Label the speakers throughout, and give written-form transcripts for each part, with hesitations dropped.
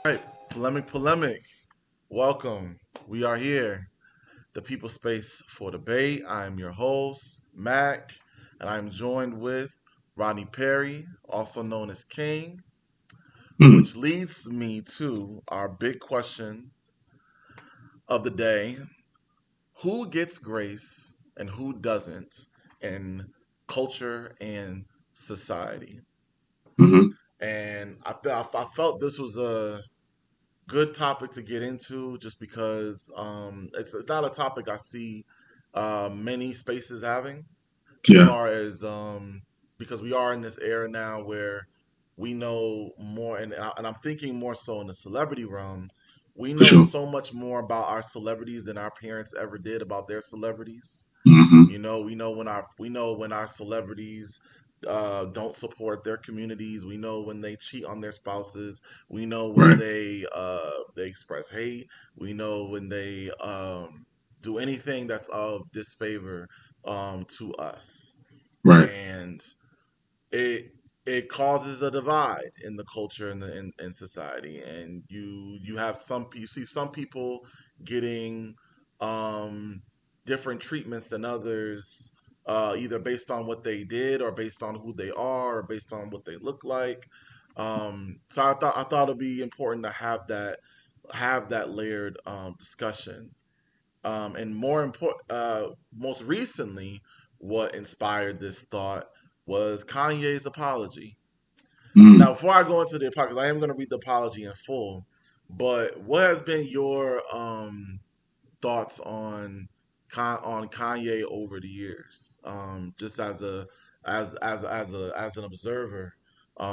Speaker 1: All right, polemic. Welcome. We are here, the People Space for Debate. I'm your host, Mack, and I'm joined with Rodney Perry, also known as King,
Speaker 2: Hmm.
Speaker 1: which leads me to our big question of the day: who gets grace and who doesn't in culture and society?
Speaker 2: Hmm.
Speaker 1: And I felt this was a good topic to get into just because it's not a topic I see many spaces having as
Speaker 2: Yeah,
Speaker 1: far as because we are in this era now where we know more and I'm thinking more so in the celebrity realm. We
Speaker 2: for
Speaker 1: know
Speaker 2: sure.
Speaker 1: so much more about our celebrities than our parents ever did about their celebrities.
Speaker 2: Hmm.
Speaker 1: We know when our celebrities don't support their communities. We know when they cheat on their spouses. We know when
Speaker 2: Right,
Speaker 1: they express hate. We know when they do anything that's of disfavor to us,
Speaker 2: right.
Speaker 1: and it it causes a divide in the culture and in society. And you see some people getting um, different treatments than others, either based on what they did or based on who they are or based on what they look like. So I thought it'd be important to have that layered discussion. And most recently, what inspired this thought was Kanye's apology. Now,
Speaker 2: Mm.
Speaker 1: before I go into the apology, 'cause I am going to read the apology in full, but what has been your thoughts on Kanye over the years, just as an observer,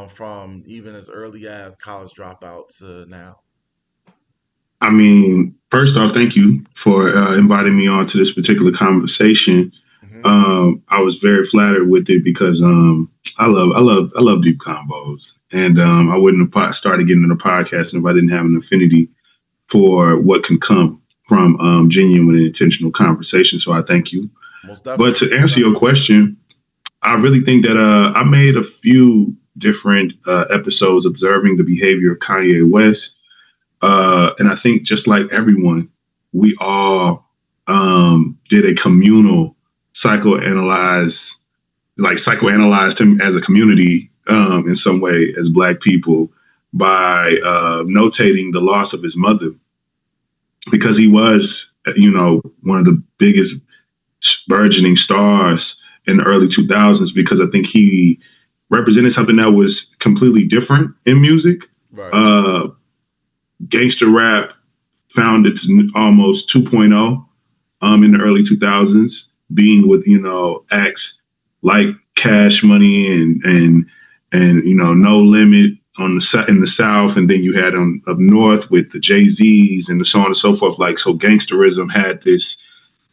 Speaker 1: from even as early as college dropout to now?
Speaker 2: I mean, first off, thank you for inviting me on to this particular conversation.
Speaker 1: Hmm.
Speaker 2: I was very flattered with it because I love deep combos, and I wouldn't have started getting into podcasting if I didn't have an affinity for what can come from genuine and intentional conversation. So I thank you.
Speaker 1: Most
Speaker 2: But
Speaker 1: definitely,
Speaker 2: to
Speaker 1: most
Speaker 2: answer your
Speaker 1: definitely.
Speaker 2: question, I really think that I made a few different episodes observing the behavior of Kanye West, and I think just like everyone, we all did a communal psychoanalyze, psychoanalyzed him as a community in some way as Black people by
Speaker 1: Hmm.
Speaker 2: notating the loss of his mother because he was, one of the biggest burgeoning stars in the early 2000s because I think he represented something that was completely different in music.
Speaker 1: Right.
Speaker 2: Uh, Gangster rap found its almost 2.0 in the early 2000s, being with, acts like Cash Money and No Limit in the South, and then you had up north with the Jay Z's and so on and so forth. Like, so gangsterism had this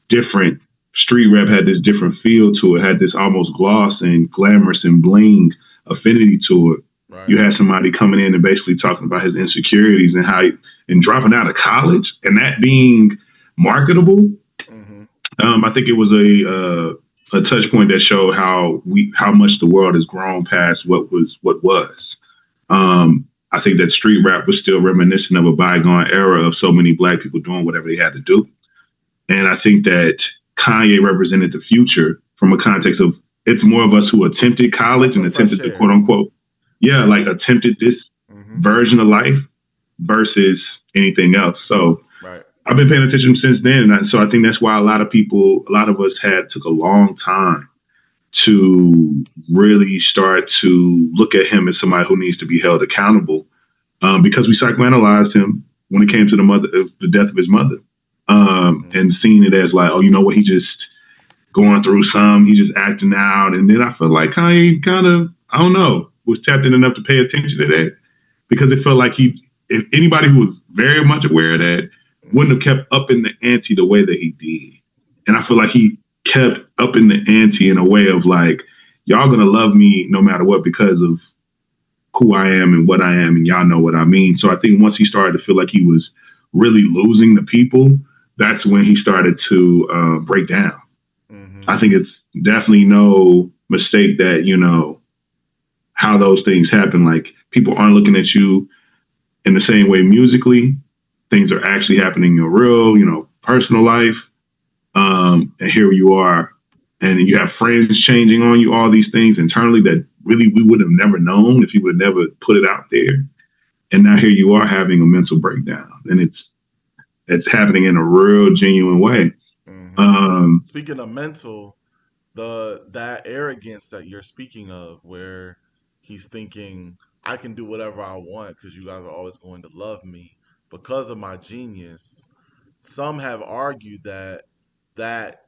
Speaker 2: different street rap had this different feel to it, had this almost gloss and glamorous and bling affinity to it.
Speaker 1: Right.
Speaker 2: You had somebody coming in and basically talking about his insecurities and and dropping out of college and that being marketable.
Speaker 1: Hmm.
Speaker 2: I think it was a touch point that showed how much the world has grown past what was. I think that street rap was still reminiscent of a bygone era of so many Black people doing whatever they had to do. And I think that Kanye represented the future from a context of it's more of us who attempted college
Speaker 1: Breath
Speaker 2: and
Speaker 1: of fresh
Speaker 2: attempted to
Speaker 1: air.
Speaker 2: quote unquote, yeah, like
Speaker 1: Right.
Speaker 2: attempted this
Speaker 1: Hmm.
Speaker 2: version of life versus anything else. So
Speaker 1: Right.
Speaker 2: I've been paying attention since then. And so I think that's why a lot of us took a long time to really start to look at him as somebody who needs to be held accountable because we psychoanalyzed him when it came to the death of his mother,
Speaker 1: Hmm.
Speaker 2: and seeing it as like, oh, you know what, he just going through some, he just acting out, and then I felt like Kanye kind of, I don't know, was tapped in enough to pay attention to that because it felt like if anybody who was very much aware of that, wouldn't
Speaker 1: Hmm.
Speaker 2: have kept up in the ante the way that he did, and I feel like he kept up in the ante in a way of like, y'all gonna love me no matter what because of who I am and what I am, and y'all know what I mean. So I think once he started to feel like he was really losing the people, that's when he started to break down.
Speaker 1: Hmm.
Speaker 2: I think it's definitely no mistake that how those things happen. Like people aren't looking at you In the same way, musically, things are actually happening in your real, personal life. And here you are, and you have friends changing on you, all these things internally that really we would have never known if you would have never put it out there. And now here you are having a mental breakdown, and it's happening in a real genuine way.
Speaker 1: Hmm.
Speaker 2: Um,
Speaker 1: Speaking of mental, the that arrogance that you're speaking of, where he's thinking, I can do whatever I want because you guys are always going to love me because of my genius. Some have argued that that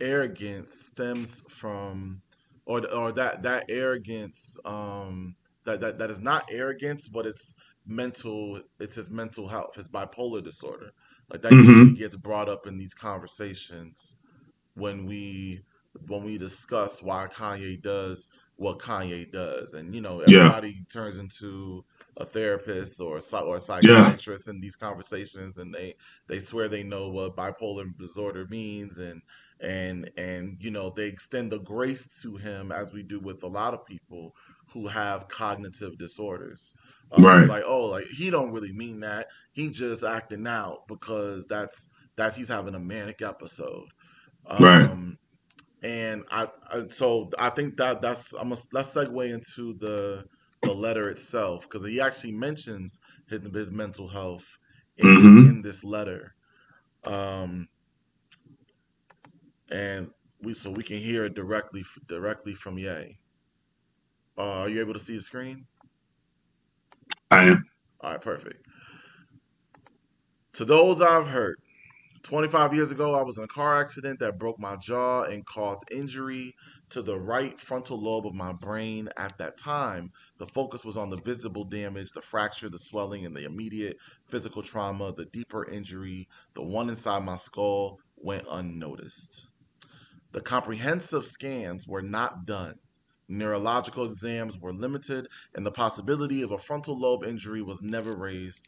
Speaker 1: arrogance stems from, or that arrogance, that is not arrogance, but it's mental. It's his mental health, his bipolar disorder. Like that usually
Speaker 2: mm-hmm.
Speaker 1: gets brought up in these conversations when we discuss why Kanye does what Kanye does, and
Speaker 2: Yeah,
Speaker 1: everybody turns into a therapist or a
Speaker 2: yeah,
Speaker 1: psychiatrist in these conversations, and they swear they know what bipolar disorder means, and they extend the grace to him as we do with a lot of people who have cognitive disorders. It's
Speaker 2: right,
Speaker 1: like, oh, like he don't really mean that. He just acting out because that's he's having a manic episode.
Speaker 2: right,
Speaker 1: um and so I think that's let's segue into the letter itself, because he actually mentions his mental health
Speaker 2: mm-hmm.
Speaker 1: in this letter. um and we can hear it directly from Ye. Are you able to see the screen?
Speaker 2: I am.
Speaker 1: All right, perfect. To those I've hurt, 25 years ago, I was in a car accident that broke my jaw and caused injury to the right frontal lobe of my brain. At that time, the focus was on the visible damage, the fracture, the swelling, and the immediate physical trauma. The deeper injury, the one inside my skull, went unnoticed. The comprehensive scans were not done. Neurological exams were limited, and the possibility of a frontal lobe injury was never raised.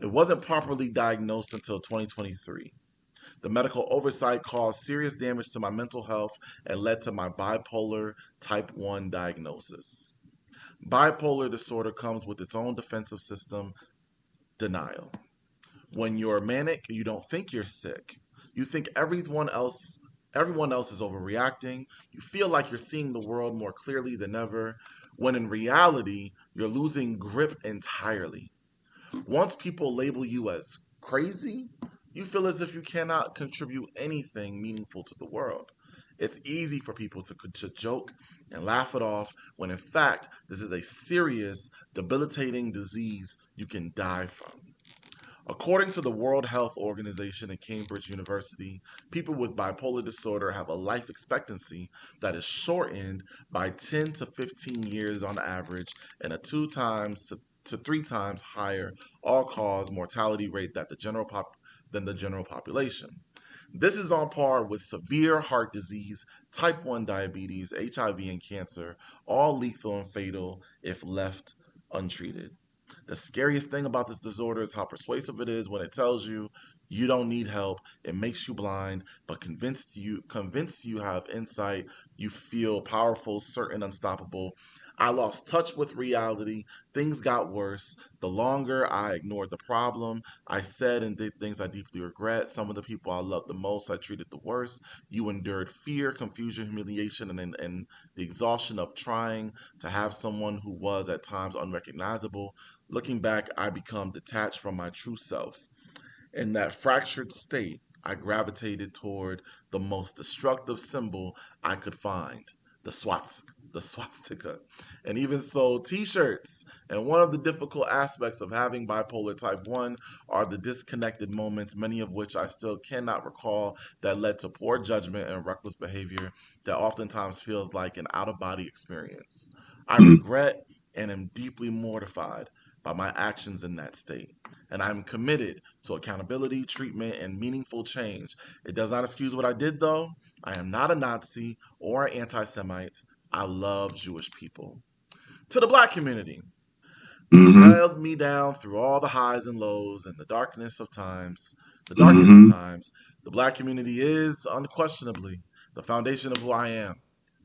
Speaker 1: It wasn't properly diagnosed until 2023. The medical oversight caused serious damage to my mental health and led to my bipolar type 1 diagnosis. Bipolar disorder comes with its own defensive system: denial. When you're manic, you don't think you're sick. You think everyone else is overreacting. You feel like you're seeing the world more clearly than ever, when in reality, you're losing grip entirely. Once people label you as crazy, you feel as if you cannot contribute anything meaningful to the world. It's easy for people to joke and laugh it off, when in fact, this is a serious, debilitating disease you can die from. According to the World Health Organization and Cambridge University, people with bipolar disorder have a life expectancy that is shortened by 10 to 15 years on average, and a two times to three times higher all-cause mortality rate than the general population. This is on par with severe heart disease, type 1 diabetes, HIV, and cancer, all lethal and fatal if left untreated. The scariest thing about this disorder is how persuasive it is when it tells you you don't need help. It makes you blind, but convinced you have insight. You feel powerful, certain, unstoppable. I lost touch with reality. Things got worse. The longer I ignored the problem, I said and did things I deeply regret. Some of the people I loved the most, I treated the worst. You endured fear, confusion, humiliation, and the exhaustion of trying to have someone who was at times unrecognizable. Looking back, I become detached from my true self. In that fractured state, I gravitated toward the most destructive symbol I could find: the swastika. And even so, t-shirts. And one of the difficult aspects of having bipolar type 1 are the disconnected moments, many of which I still cannot recall, that led to poor judgment and reckless behavior that oftentimes feels like an out-of-body experience. I
Speaker 2: Mm-hmm.
Speaker 1: regret and am deeply mortified by my actions in that state, and I'm committed to accountability, treatment, and meaningful change. It does not excuse what I did, though. I am not a Nazi or an anti Semite. I love Jewish people. To the black community, which
Speaker 2: Mm-hmm.
Speaker 1: held me down through all the highs and lows and the darkest of
Speaker 2: Mm-hmm.
Speaker 1: times, the black community is unquestionably the foundation of who I am.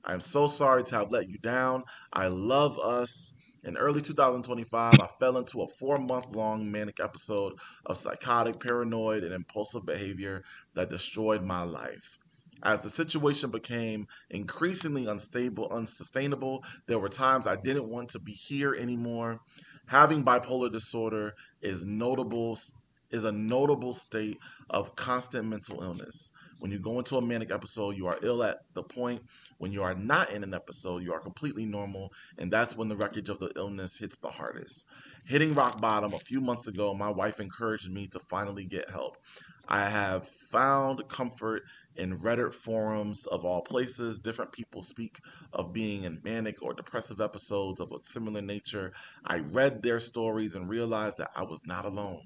Speaker 1: I am so sorry to have let you down. I love us. In early 2025, I fell into a 4 month long manic episode of psychotic, paranoid, and impulsive behavior that destroyed my life. As the situation became increasingly unstable, unsustainable, there were times I didn't want to be here anymore. Having bipolar disorder is notable is a notable state of constant mental illness. When you go into a manic episode, you are ill at the point. When you are not in an episode, you are completely normal, and that's when the wreckage of the illness hits the hardest. Hitting rock bottom a few months ago, my wife encouraged me to finally get help. I have found comfort in Reddit forums of all places. Different people speak of being in manic or depressive episodes of a similar nature. I read their stories and realized that I was not alone.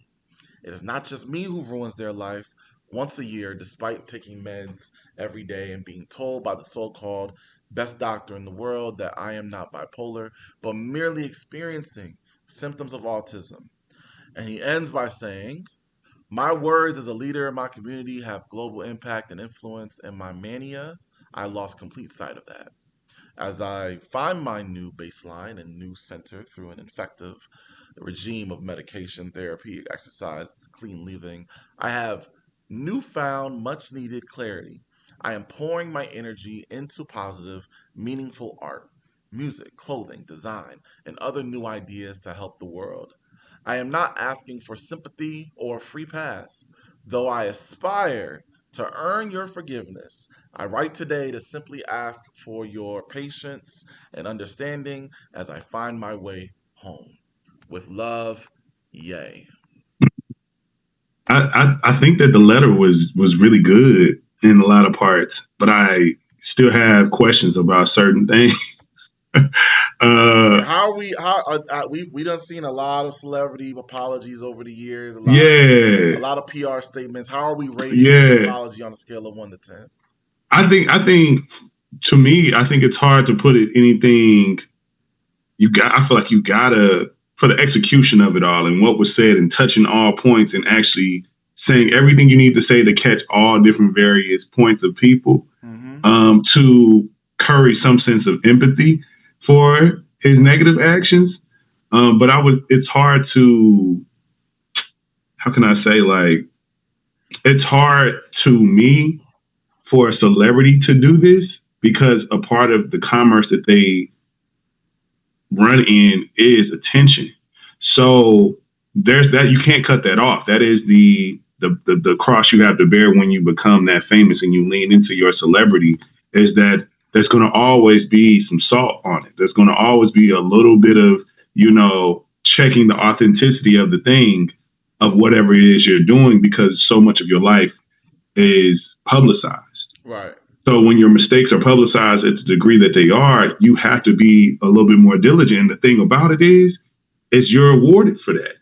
Speaker 1: It is not just me who ruins their life once a year, despite taking meds every day and being told by the so called best doctor in the world that I am not bipolar, but merely experiencing symptoms of autism. And he ends by saying, my words as a leader in my community have global impact and influence, and my mania, I lost complete sight of that. As I find my new baseline and new center through an effective regime of medication, therapy, exercise, clean living, I have newfound, much needed clarity. I am pouring my energy into positive, meaningful art, music, clothing, design, and other new ideas to help the world. I am not asking for sympathy or a free pass, though I aspire to earn your forgiveness. I write today to simply ask for your patience and understanding as I find my way home. With love, yay.
Speaker 2: I think that the letter was really good in a lot of parts, but I still have questions about certain things.
Speaker 1: Yeah,
Speaker 2: uh,
Speaker 1: how are we? How we done seen a lot of celebrity apologies over the years,
Speaker 2: yeah,
Speaker 1: a lot of PR statements. How are we rating this
Speaker 2: yeah.
Speaker 1: apology on a scale of 1 to 10?
Speaker 2: I think to me, I think it's hard to put it anything. I feel like you gotta for the execution of it all and what was said and touching all points and actually saying everything you need to say to catch all different various points of people,
Speaker 1: Mm-hmm.
Speaker 2: to curry some sense of empathy for his
Speaker 1: Mm-hmm.
Speaker 2: negative actions. But it's hard to, how can I say, like, it's hard to me for a celebrity to do this because a part of the commerce that they run in is attention. So there's that, you can't cut that off. That is the cross you have to bear when you become that famous and you lean into your celebrity, is that there's going to always be some salt on it. There's going to always be a little bit of, checking the authenticity of the thing, of whatever it is you're doing, because so much of your life is publicized.
Speaker 1: Right.
Speaker 2: So when your mistakes are publicized at the degree that they are, you have to be a little bit more diligent. And the thing about it is you're awarded for that.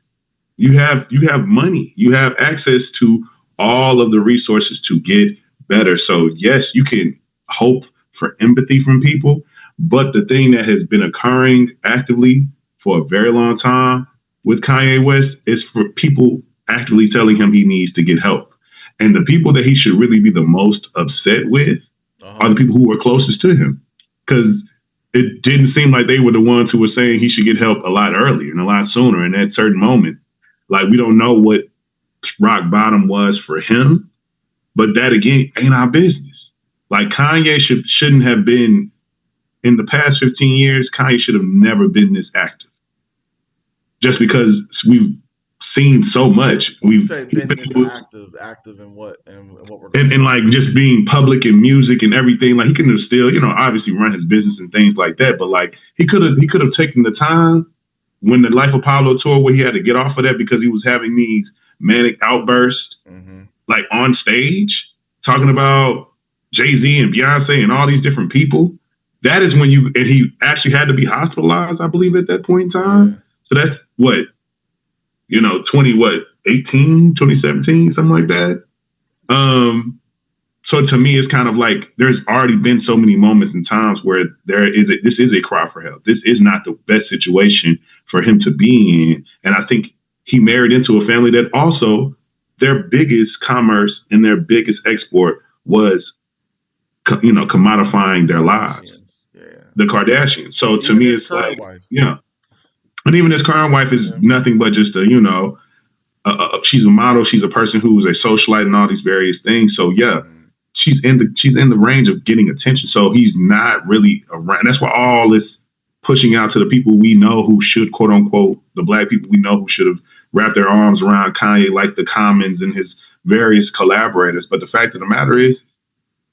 Speaker 2: You have money. You have access to all of the resources to get better. So yes, you can hope for empathy from people, but the thing that has been occurring actively for a very long time with Kanye West is for people actively telling him he needs to get help. And the people that he should really be the most upset with
Speaker 1: Uh
Speaker 2: are
Speaker 1: huh.
Speaker 2: the people who were closest to him. Because it didn't seem like they were the ones who were saying he should get help a lot earlier and a lot sooner in that certain moment. Like, we don't know what rock bottom was for him, but that again ain't our business. Like, Kanye shouldn't have been, in the past 15 years, Kanye should have never been this active. Just because we've seen so much.
Speaker 1: When you
Speaker 2: We've
Speaker 1: say
Speaker 2: he's
Speaker 1: been
Speaker 2: been
Speaker 1: this
Speaker 2: able,
Speaker 1: active, active in what in what
Speaker 2: and
Speaker 1: regard?
Speaker 2: like just being public in music and everything. Like, he could have still, obviously run his business and things like that. But like, he could have taken the time when the Life of Pablo tour, where he had to get off of that because he was having these manic outbursts,
Speaker 1: Mm-hmm.
Speaker 2: like on stage, talking about Jay-Z and Beyonce and all these different people. That is when and he actually had to be hospitalized, I believe, at that point in
Speaker 1: Yeah.
Speaker 2: time. So that's what, 20, what, 18, 2017, something like that. Um, so to me, it's kind of like there's already been so many moments and times where this is a cry for help. This is not the best situation for him to be in. And I think he married into a family that also, their biggest commerce and their biggest export was, commodifying their lives,
Speaker 1: Kardashians. Yeah.
Speaker 2: the Kardashians. So to
Speaker 1: Even
Speaker 2: me,
Speaker 1: his
Speaker 2: it's
Speaker 1: current
Speaker 2: like,
Speaker 1: wife.
Speaker 2: yeah, And even his current wife is
Speaker 1: Yeah.
Speaker 2: nothing but just a, she's a model. She's a person who's a socialite and all these various things. So yeah,
Speaker 1: Mm-hmm.
Speaker 2: she's in the range of getting attention. So he's not really around. That's why all this pushing out to the people we know who should, quote unquote, the black people we know who should have wrapped their arms around Kanye, like the Commons and his various collaborators. But the fact of the matter is,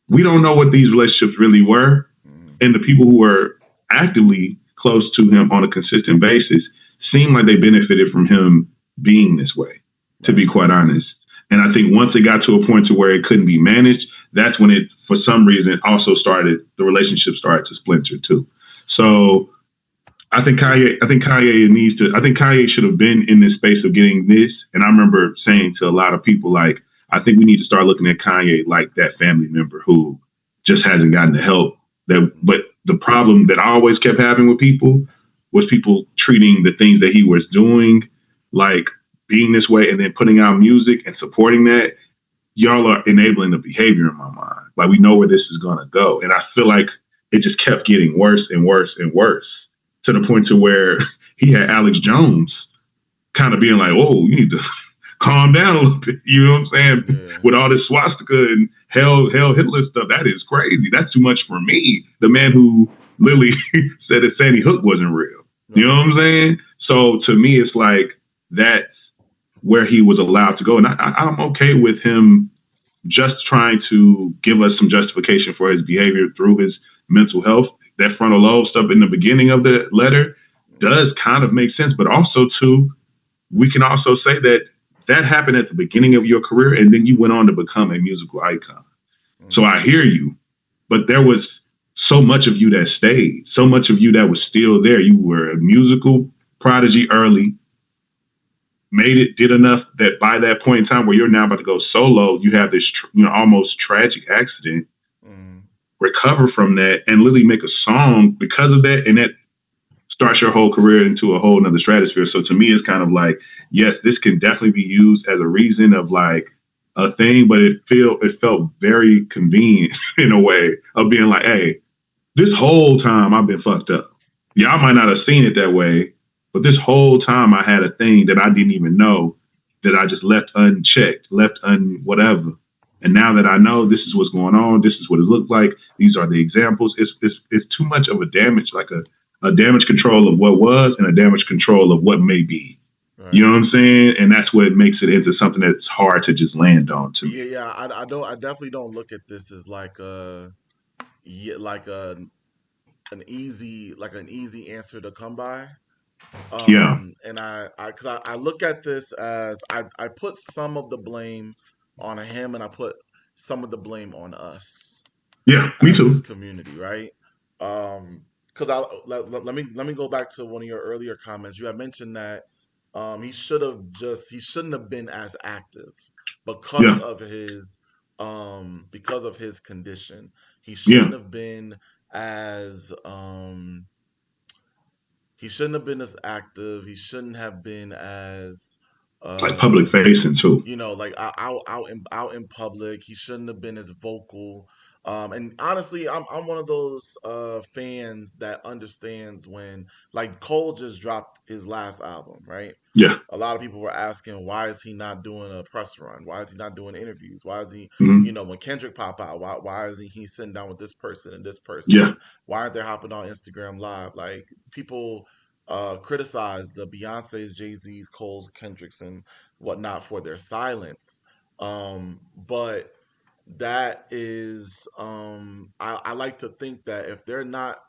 Speaker 2: we don't know what these relationships really were,
Speaker 1: Mm-hmm.
Speaker 2: and the people who were actively close to him on a consistent basis seem like they benefited from him being this way, to be
Speaker 1: Right.
Speaker 2: quite honest. And I think once it got to a point to where it couldn't be managed, that's when it, for some reason, also started, the relationship started to splinter too. So
Speaker 1: Yeah.
Speaker 2: I think Kanye should have been in this space of getting this. And I remember saying to a lot of people, like, I think we need to start looking at Kanye like that family member who just hasn't gotten the help. But the problem that I always kept having with people was people treating the things that he was doing like being this way, and then putting out music and supporting that. Y'all are enabling the behavior in my mind. Like, we know where this is gonna go, and I feel like it just kept getting worse and worse and worse to the point to where he had Alex Jones kind of being like, "Oh, you need to calm down a little bit." You know what I'm saying?
Speaker 1: Yeah.
Speaker 2: With all this swastika and hell Hitler stuff, that is crazy. That's too much for me. The man who literally said that Sandy Hook wasn't real. You know
Speaker 1: Right.
Speaker 2: what I'm saying? So to me, it's like that's where he was allowed to go, and I'm okay with him just trying to give us some justification for his behavior through his mental health. That frontal lobe stuff in the beginning of the letter does kind of make sense, but also too, we can also say that that happened at the beginning of your career, and then you went on to become a musical icon. So
Speaker 1: Mm-hmm.
Speaker 2: I hear you, but there was so much of you that stayed, so much of you that was still there. You were a musical prodigy early, made it, did enough that by that point in time where you're now about to go solo, you have this, almost tragic accident,
Speaker 1: Mm-hmm.
Speaker 2: recover from that, and literally make a song because of that, and that starts your whole career into a whole nother stratosphere. So to me, it's kind of like, yes, this can definitely be used as a reason of like a thing, but it felt very convenient in a way of being like, hey, this whole time I've been fucked up. Y'all might not have seen it that way, but this whole time I had a thing that I didn't even know, that I just left unchecked, left un whatever. And now that I know this is what's going on, this is what it looked like. These are the examples. It's too much of a damage, like a damage control of what was and a damage control of what may be. You
Speaker 1: Right.
Speaker 2: know what I'm saying? And that's what makes it into something that's hard to just land on to
Speaker 1: Yeah.
Speaker 2: me.
Speaker 1: Yeah. I don't. I definitely don't look at this as like a yeah, like an easy answer to come by.
Speaker 2: Yeah,
Speaker 1: And because I look at this as I put some of the blame on him, and I put some of the blame on us
Speaker 2: yeah, me
Speaker 1: as his
Speaker 2: too.
Speaker 1: community, right? Because let me go back to one of your earlier comments. You had mentioned that he shouldn't have been as active because
Speaker 2: Yeah,
Speaker 1: of his because of his condition. He
Speaker 2: yeah,
Speaker 1: shouldn't have been as he shouldn't have been as active. He shouldn't have been as
Speaker 2: like public
Speaker 1: uh
Speaker 2: facing too.
Speaker 1: like out in public. He shouldn't have been as vocal. And honestly, I'm one of those fans that understands when, like, Cole just dropped his last album, right?
Speaker 2: Yeah.
Speaker 1: A lot of people were asking, why is he not doing a press run? Why is he not doing interviews? Why is he,
Speaker 2: Mm-hmm.
Speaker 1: when Kendrick pop out, why is he sitting down with this person and this person,
Speaker 2: Yeah.
Speaker 1: and why aren't they hopping on Instagram live? Like, people criticize the Beyonce's, Jay Z's, Cole's, Kendricks, and whatnot for their silence. But that is I like to think that if they're not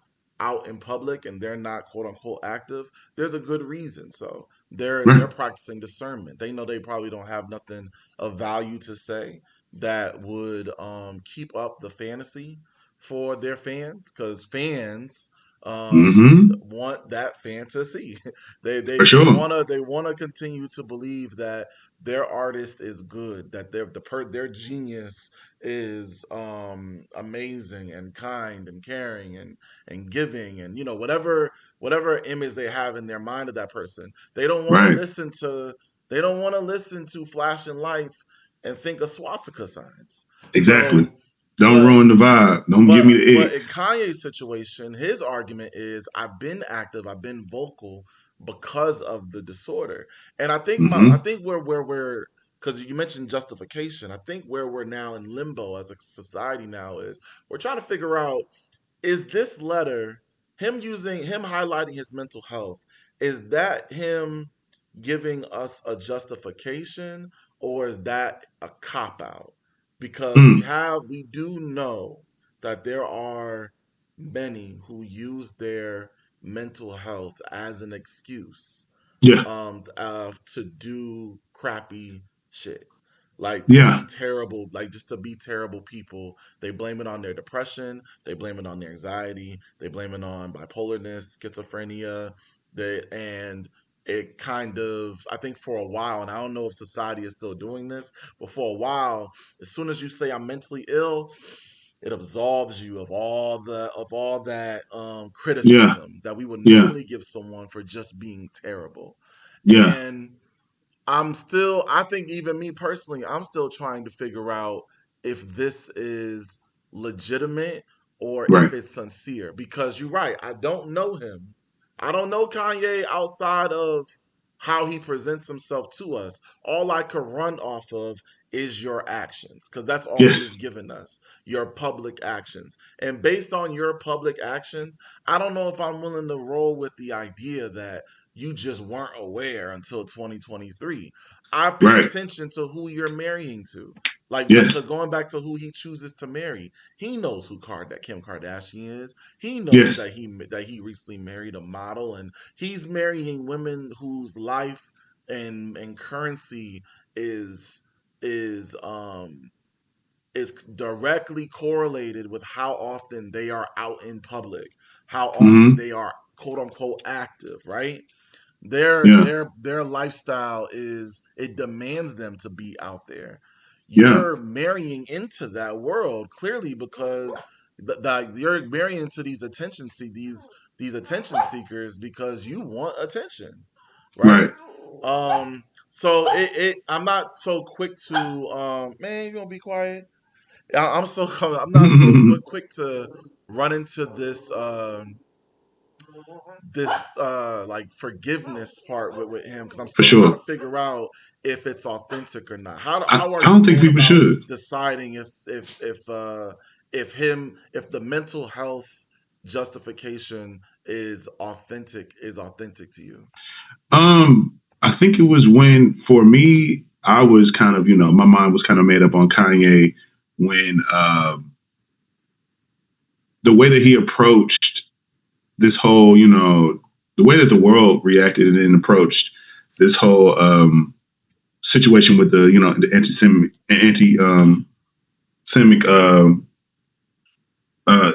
Speaker 1: out in public and they're not quote unquote active, there's a good reason. So they're
Speaker 2: Right.
Speaker 1: practicing discernment. They know they probably don't have nothing of value to say that would keep up the fantasy for their fans, because fans
Speaker 2: Mm-hmm.
Speaker 1: want that fantasy.
Speaker 2: For sure.
Speaker 1: They wanna continue to believe that their artist is good, that their genius is amazing and kind and caring and giving, and whatever image they have in their mind of that person.
Speaker 2: Right.
Speaker 1: They don't want to listen to flashing lights and think of swastika signs.
Speaker 2: Exactly.
Speaker 1: So,
Speaker 2: Don't
Speaker 1: but
Speaker 2: ruin the vibe. Don't give me the
Speaker 1: but
Speaker 2: ick.
Speaker 1: in Kanye's situation, his argument is, I've been active, I've been vocal, because of the disorder. And I
Speaker 2: Mm-hmm.
Speaker 1: think where we're, because you mentioned justification, I think where we're now in limbo as a society now is we're trying to figure out, is this letter, him highlighting his mental health, is that him giving us a justification, or is that a cop out? Because
Speaker 2: Mm.
Speaker 1: we do know that there are many who use their mental health as an excuse,
Speaker 2: Yeah.
Speaker 1: to do crappy shit, like to be
Speaker 2: Yeah.
Speaker 1: terrible, like just to be terrible people. They blame it on their depression, they blame it on their anxiety, they blame it on bipolarness, schizophrenia. And it kind of, I think for a while, and I don't know if society is still doing this, but for a while, as soon as you say I'm mentally ill, it absolves you of all that
Speaker 2: Yeah.
Speaker 1: criticism that we would
Speaker 2: Yeah.
Speaker 1: normally give someone for just being terrible.
Speaker 2: Yeah.
Speaker 1: And I think even me personally, I'm still trying to figure out if this is legitimate or
Speaker 2: Right.
Speaker 1: if it's sincere. Because you're right, I don't know him. I don't know Kanye outside of how he presents himself to us. All I could run off of is your actions, because that's all
Speaker 2: Yes.
Speaker 1: you've given us, your public actions. And based on your public actions, I don't know if I'm willing to roll with the idea that you just weren't aware until 2023. I pay
Speaker 2: Right.
Speaker 1: attention to who you're marrying to. Like,
Speaker 2: Yes.
Speaker 1: going back to who he chooses to marry, he knows who Kim Kardashian is. He knows
Speaker 2: Yes.
Speaker 1: that he recently married a model, and he's marrying women whose life and currency is is um is directly correlated with how often they are out in public, how often
Speaker 2: Mm-hmm.
Speaker 1: they are quote unquote active, right?
Speaker 2: Yeah.
Speaker 1: Their lifestyle is, it demands them to be out there.
Speaker 2: Yeah.
Speaker 1: You're marrying into that world clearly because you're marrying into these attention seekers because you want attention,
Speaker 2: Right.
Speaker 1: right? So I'm not so quick to man, you gonna be quiet. I'm not so quick to run into this like forgiveness part with him, because I'm
Speaker 2: For
Speaker 1: still trying
Speaker 2: sure.
Speaker 1: to figure out if it's authentic or not. How are
Speaker 2: I
Speaker 1: you
Speaker 2: don't think
Speaker 1: going
Speaker 2: people
Speaker 1: about
Speaker 2: should.
Speaker 1: deciding if the mental health justification is authentic to you?
Speaker 2: I think it was when, for me, I was kind of, my mind was kind of made up on Kanye when the way that he approached this whole, the way that the world reacted and approached this whole situation with the anti-Semitic,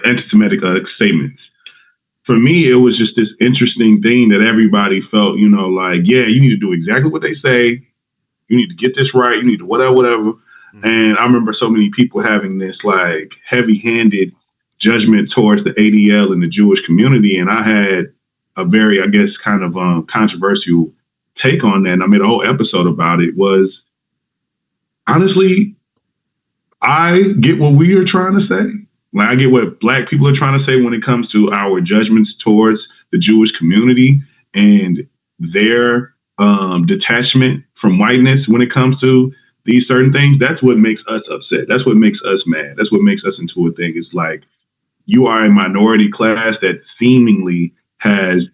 Speaker 2: anti-Semitic statements. For me, it was just this interesting thing that everybody felt, like, yeah, you need to do exactly what they say. You need to get this right. You need to whatever, whatever.
Speaker 1: Mm-hmm.
Speaker 2: And I remember so many people having this like heavy-handed judgment towards the ADL and the Jewish community, and I had a very, I guess, kind of controversial take on that. And I made a whole episode about it. Was honestly, I get what we are trying to say. Like I get what Black people are trying to say when it comes to our judgments towards the Jewish community and their detachment from whiteness when it comes to these certain things. That's what
Speaker 1: Right.
Speaker 2: makes us upset. That's what makes us mad. That's what makes us into a thing. It's like you are a minority class that seemingly has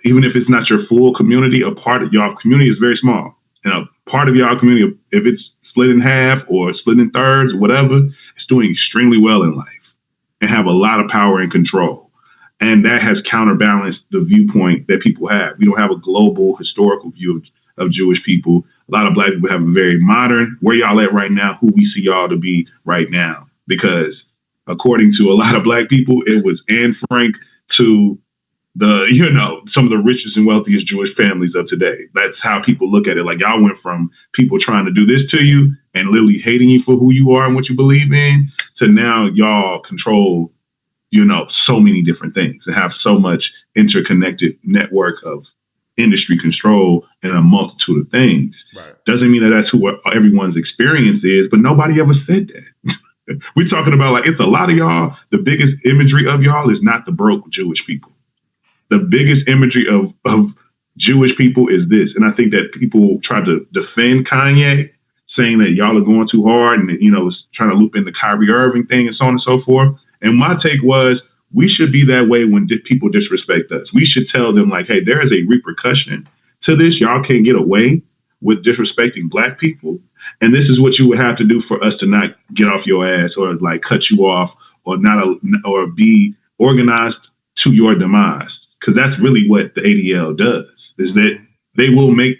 Speaker 2: even if it's not your full community, a part of your community is very small. And a part of your community, if it's split in half or split in thirds, whatever, it's doing extremely well in life and have a lot of power and control. And that has counterbalanced the viewpoint that people have. We don't have a global historical view of Jewish people. A lot of Black people have a very modern, where y'all at right now, who we see y'all to be right now. Because according to a lot of Black people, it was Anne Frank to some of the richest and wealthiest Jewish families of today. That's how
Speaker 1: Right.
Speaker 2: people look at it. Like y'all went from people trying to do this to you and literally hating you for who you are and what you believe in to now y'all control, so many different things and have so much interconnected network of industry control and a multitude of things.
Speaker 1: Right.
Speaker 2: Doesn't mean that that's who everyone's experience is, but nobody ever said that. We're talking about like it's a lot of y'all. The biggest imagery of y'all is not the broke Jewish people. the biggest imagery of Jewish people is this. And I think that people try to defend Kanye, saying that y'all are going too hard and, trying to loop in the Kyrie Irving thing and so on and so forth. And my take was, we should be that way when people disrespect us. We should tell them, like, hey, there is a repercussion to this. Y'all can't get away with disrespecting black people. And this is what you would have to do for us to not get off your ass or like cut you off or not or be organized to your demise. Because that's really what the ADL does. Is that
Speaker 1: Mm-hmm.
Speaker 2: they will make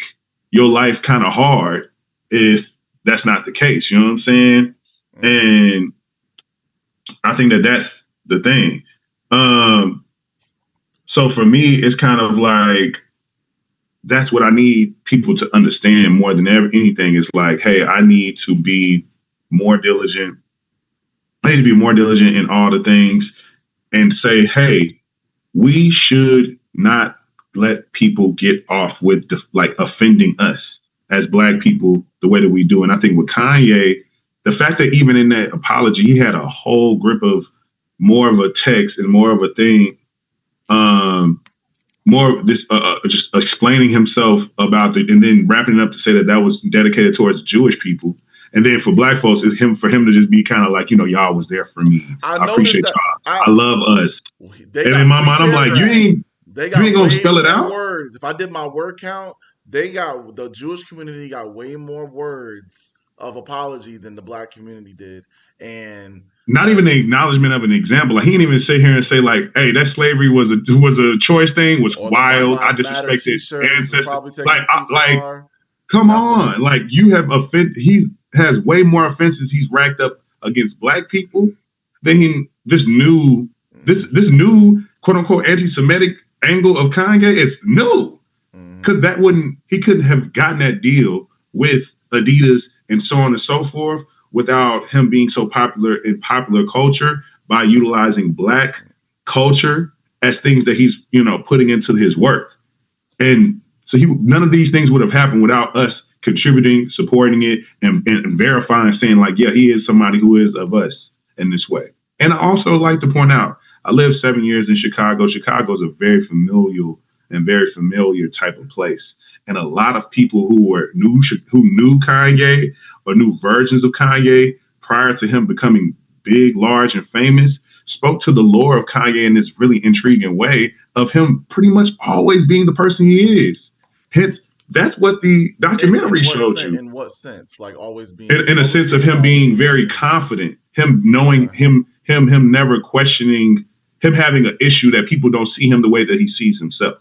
Speaker 2: your life kind of hard if that's not the case. You know what I'm saying?
Speaker 1: Mm-hmm.
Speaker 2: And I think that that's the thing. Um, so for me, it's kind of like that's what I need people to understand more than anything is like, hey, I need to be more diligent. I need to be more diligent in all the things and say, hey, we should not let people get off with like offending us as black people the way that we do. And I think with Kanye, the fact that even in that apology, he had a whole grip of more of a text and more of a thing, um, more of this, just explaining himself about it, and then wrapping it up to say that that was dedicated towards Jewish people. And then for black folks, it's him for him to just be kind of like, y'all was there for me.
Speaker 1: I
Speaker 2: I
Speaker 1: noticed
Speaker 2: appreciate
Speaker 1: that
Speaker 2: y'all.
Speaker 1: I
Speaker 2: I love us.
Speaker 1: they
Speaker 2: And in
Speaker 1: got
Speaker 2: my
Speaker 1: three
Speaker 2: mind, I'm like, you ain't
Speaker 1: paragraphs. They
Speaker 2: you
Speaker 1: got
Speaker 2: ain't gonna
Speaker 1: way
Speaker 2: spell it
Speaker 1: more
Speaker 2: out.
Speaker 1: words. If I did my word count, they got the Jewish community got way more words of apology than the black community did. And
Speaker 2: Not
Speaker 1: uh,
Speaker 2: even the acknowledgement of an example. Like he didn't even sit here and say like, "Hey, that slavery was a choice thing. Was
Speaker 1: or them White
Speaker 2: wild. I
Speaker 1: Lives Matter
Speaker 2: disrespected
Speaker 1: T-shirts is
Speaker 2: ancestors."
Speaker 1: probably taking it too
Speaker 2: Like,
Speaker 1: far.
Speaker 2: come
Speaker 1: Nothing.
Speaker 2: on. Like you have he has way more offenses he's racked up against black people than
Speaker 1: Mm-hmm.
Speaker 2: this new quote unquote anti-Semitic angle of Kanye. It's new
Speaker 1: Mm-hmm.
Speaker 2: because that wouldn't he couldn't have gotten that deal with Adidas and so on and so forth without him being so popular in popular culture by utilizing black culture as things that he's putting into his work. And so none of these things would have happened without us contributing, supporting it, and verifying, saying like, yeah, he is somebody who is of us in this way. And I also like to point out, I lived 7 years in Chicago. Chicago is a very familial and very familiar type of place. And a lot of people who knew Kanye or knew versions of Kanye prior to him becoming big, large, and famous spoke to the lore of Kanye in this really intriguing way of him pretty much always being the person he is. Hence, that's what the
Speaker 1: In
Speaker 2: documentary
Speaker 1: what
Speaker 2: showed
Speaker 1: sense?
Speaker 2: you.
Speaker 1: In what sense? Like always being
Speaker 2: In a sense of
Speaker 1: Republican,
Speaker 2: him
Speaker 1: always
Speaker 2: being very
Speaker 1: being
Speaker 2: confident, him knowing
Speaker 1: okay.
Speaker 2: him never questioning, him having an issue that people don't see him the way that he sees himself.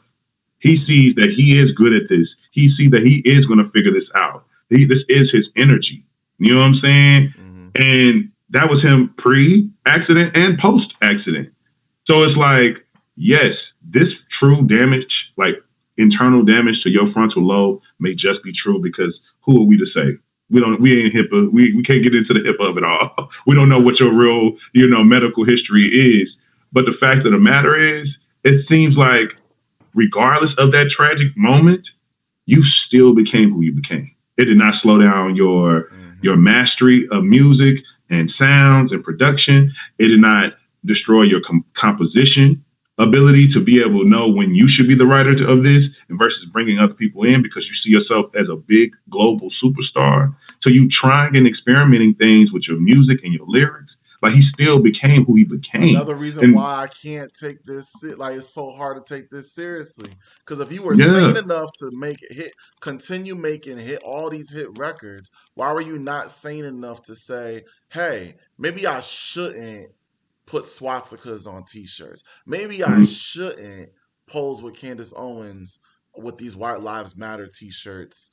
Speaker 2: He
Speaker 1: Mm-hmm.
Speaker 2: sees that he is good at this. He sees that he is going to figure this out. This is his energy. You know what I'm saying?
Speaker 1: Mm-hmm.
Speaker 2: And that was him pre-accident and post-accident. So it's like, yes, this true damage, like internal damage to your frontal lobe, may just be true because who are we to say? We ain't HIPAA. We can't get into the HIPAA of it all. We don't know
Speaker 1: Right.
Speaker 2: what your real, medical history is. But the fact of the matter is, it seems like regardless of that tragic moment, you still became who you became. It did not slow down your
Speaker 1: Mm-hmm.
Speaker 2: mastery of music and sounds and production. It did not destroy your composition ability to be able to know when you should be the writer of this and versus bringing other people in because you see yourself as a big global superstar. So you trying and experimenting things with your music and your lyrics. Like he still became who he became.
Speaker 1: Another reason
Speaker 2: And
Speaker 1: why I can't take this like it's so hard to take this seriously. Because if you were sane
Speaker 2: yeah,
Speaker 1: enough to make it hit, continue making hit all these hit records, why were you not sane enough to say, "Hey, maybe I shouldn't put swastikas on T-shirts. Maybe I
Speaker 2: mm-hmm,
Speaker 1: shouldn't pose with Candace Owens with these White Lives Matter T-shirts,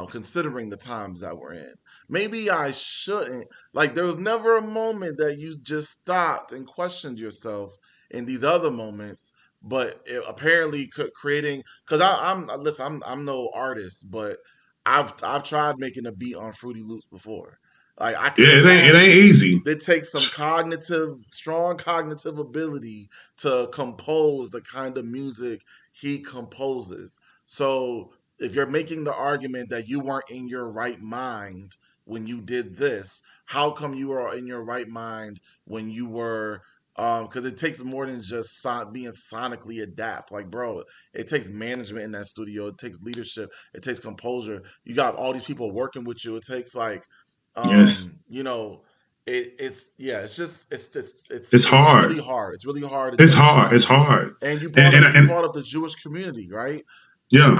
Speaker 1: considering the times that we're in. Maybe I shouldn't. Like, there was never a moment that you just stopped and questioned yourself in these other moments. But it apparently creating, because I'm listen, I'm no artist, but I've tried making a beat on Fruity Loops before. Like I can
Speaker 2: yeah, it ain't
Speaker 1: imagine
Speaker 2: easy.
Speaker 1: it takes some strong cognitive ability to compose the kind of music he composes. So if you're making the argument that you weren't in your right mind when you did this, how come you were in your right mind when you were Because it takes more than just being sonically adapt. Like, bro, it takes management in that studio. It takes leadership. It takes composure. You got all these people working with you. It takes like,
Speaker 2: Yes,
Speaker 1: you know, it's yeah. It's just
Speaker 2: it's
Speaker 1: it's
Speaker 2: hard.
Speaker 1: really hard. It's really hard to
Speaker 2: It's hard. It's
Speaker 1: justify.
Speaker 2: hard.
Speaker 1: And
Speaker 2: And and,
Speaker 1: you
Speaker 2: and
Speaker 1: brought up the Jewish community, right?
Speaker 2: yeah,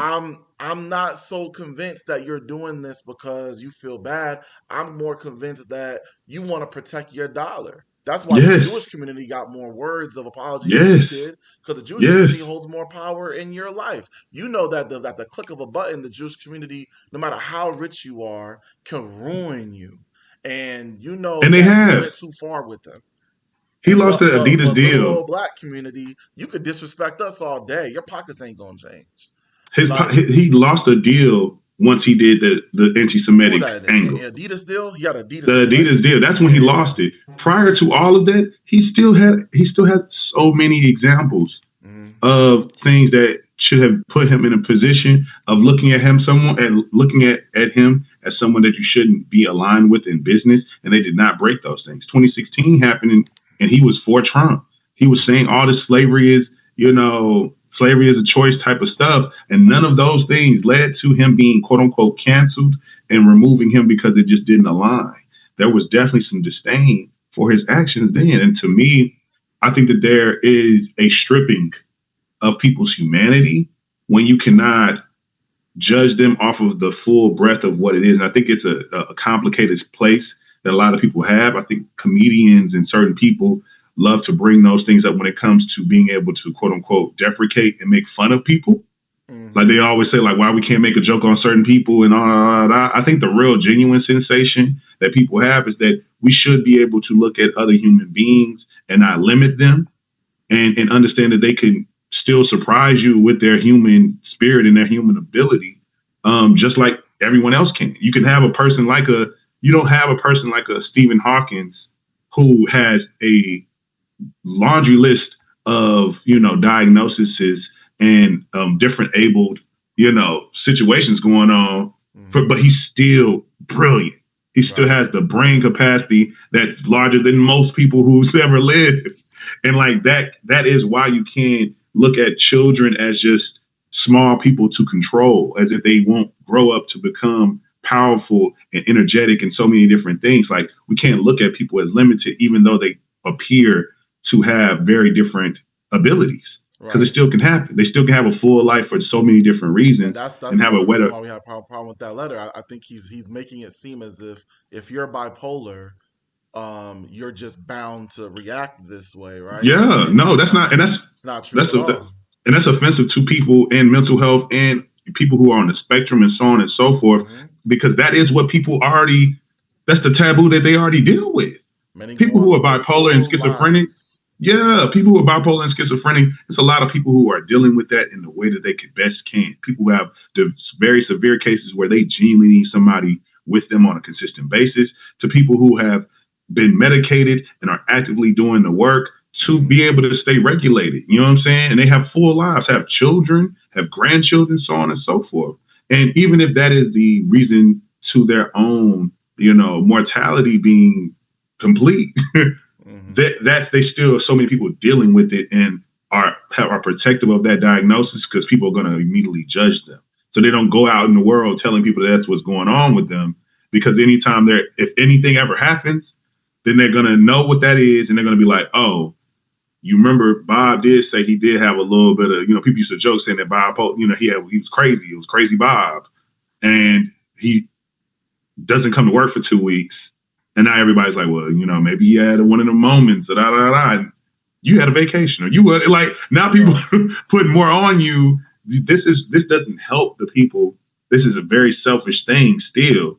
Speaker 1: I'm not so convinced that you're doing this because you feel bad. I'm more convinced that you want to protect your dollar. That's why the
Speaker 2: yes,
Speaker 1: Jewish community got more words of apology than
Speaker 2: yes,
Speaker 1: you did, because the Jewish
Speaker 2: yes.
Speaker 1: community holds more power in your life. You know that the click of a button, the Jewish community, no matter how rich you are, can ruin you. And you know
Speaker 2: And they
Speaker 1: that you
Speaker 2: have.
Speaker 1: went too far with them.
Speaker 2: He
Speaker 1: And
Speaker 2: lost the Adidas
Speaker 1: but little
Speaker 2: deal.
Speaker 1: old black community, you could disrespect us all day. Your pockets ain't gonna change.
Speaker 2: His
Speaker 1: Like,
Speaker 2: he lost a deal once he did the
Speaker 1: who was
Speaker 2: anti-Semitic
Speaker 1: that?
Speaker 2: angle.
Speaker 1: An Adidas deal? He got an Adidas
Speaker 2: The
Speaker 1: deal, right?
Speaker 2: Adidas deal. That's when
Speaker 1: Yeah,
Speaker 2: he
Speaker 1: yeah, yeah.
Speaker 2: lost it. Prior to all of that, he still had so many examples
Speaker 1: Hmm.
Speaker 2: of things that should have put him in a position of looking at him someone and looking at him as someone that you shouldn't be aligned with in business, and they did not break those things. 2016 happened, and he was for Trump. He was saying all this slavery is, slavery is a choice type of stuff, and none of those things led to him being quote unquote canceled and removing him because it just didn't align. There was definitely some disdain for his actions then, and to me, I think that there is a stripping of people's humanity when you cannot judge them off of the full breadth of what it is. And I think it's a complicated place that a lot of people have. I think comedians and certain people love to bring those things up when it comes to being able to quote unquote deprecate and make fun of people. Like
Speaker 1: Hmm.
Speaker 2: they always say, like why we can't make a joke on certain people and all that. I think the real genuine sensation that people have is that we should be able to look at other human beings and not limit them and understand that they can still surprise you with their human spirit and their human ability, just like everyone else can. You can have a person like you don't have a person like a Stephen Hawkins who has a laundry list of diagnoses and different abled situations going on,
Speaker 1: Hmm.
Speaker 2: but he's still brilliant. He still
Speaker 1: Right.
Speaker 2: has the brain capacity that's larger than most people who's ever lived, and like that is why you can't look at children as just small people to control, as if they won't grow up to become powerful and energetic and so many different things. Like we can't look at people as limited, even though they appear to have very different abilities. Because it
Speaker 1: Right.
Speaker 2: still can happen. They still can have a full life for so many different
Speaker 1: And
Speaker 2: reasons
Speaker 1: that's
Speaker 2: and have a
Speaker 1: another reason
Speaker 2: wetter.
Speaker 1: why we have a problem with that letter. I think he's making it seem as if you're bipolar, you're just bound to react this way, right?
Speaker 2: Yeah,
Speaker 1: And
Speaker 2: no,
Speaker 1: that's
Speaker 2: that's
Speaker 1: not
Speaker 2: not, and
Speaker 1: true. It's not true at
Speaker 2: that's
Speaker 1: all.
Speaker 2: and that's offensive to people in mental health and people who are on the spectrum and so on and so forth,
Speaker 1: Hmm.
Speaker 2: because that is what people already. That's the taboo that they already deal with.
Speaker 1: Many go
Speaker 2: People
Speaker 1: on
Speaker 2: who
Speaker 1: to
Speaker 2: are
Speaker 1: live
Speaker 2: bipolar and
Speaker 1: full
Speaker 2: schizophrenic,
Speaker 1: lives.
Speaker 2: yeah, people who are bipolar and schizophrenic, it's a lot of people who are dealing with that in the way that they could best can. People who have the very severe cases where they genuinely need somebody with them on a consistent basis, to people who have been medicated and are actively doing the work to be
Speaker 1: Hmm.
Speaker 2: able to stay regulated. You know what I'm saying? And they have full lives, have children, have grandchildren, so on and so forth. And even if that is the reason to their own, mortality being complete,
Speaker 1: Hmm.
Speaker 2: that's they still so many people dealing with it and are protective of that diagnosis because people are going to immediately judge them. So they don't go out in the world telling people that's what's going on with them, because anytime if anything ever happens, then they're going to know what that is and they're going to be like, oh, you remember Bob did say he did have a little bit of, people used to joke saying that Bob, he was crazy. It was crazy Bob, and he doesn't come to work for 2 weeks. And now everybody's like, well, maybe he had one of the moments, da da da da. And you had a vacation, or you were like, now people
Speaker 1: Right.
Speaker 2: putting more on you. This doesn't help the people. This is a very selfish thing still,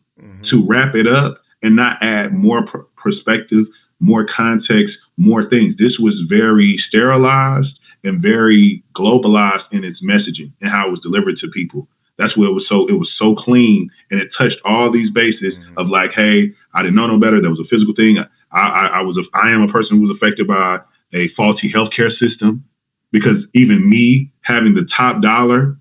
Speaker 2: to
Speaker 1: Hmm.
Speaker 2: wrap it up and not add more perspective, more context, more things. This was very sterilized and very globalized in its messaging and how it was delivered to people. That's where it was so clean, and it touched all these bases of
Speaker 1: Hmm.
Speaker 2: like, hey, I didn't know no better. There was a physical thing. I am a person who was affected by a faulty healthcare system, because even me having the top dollar,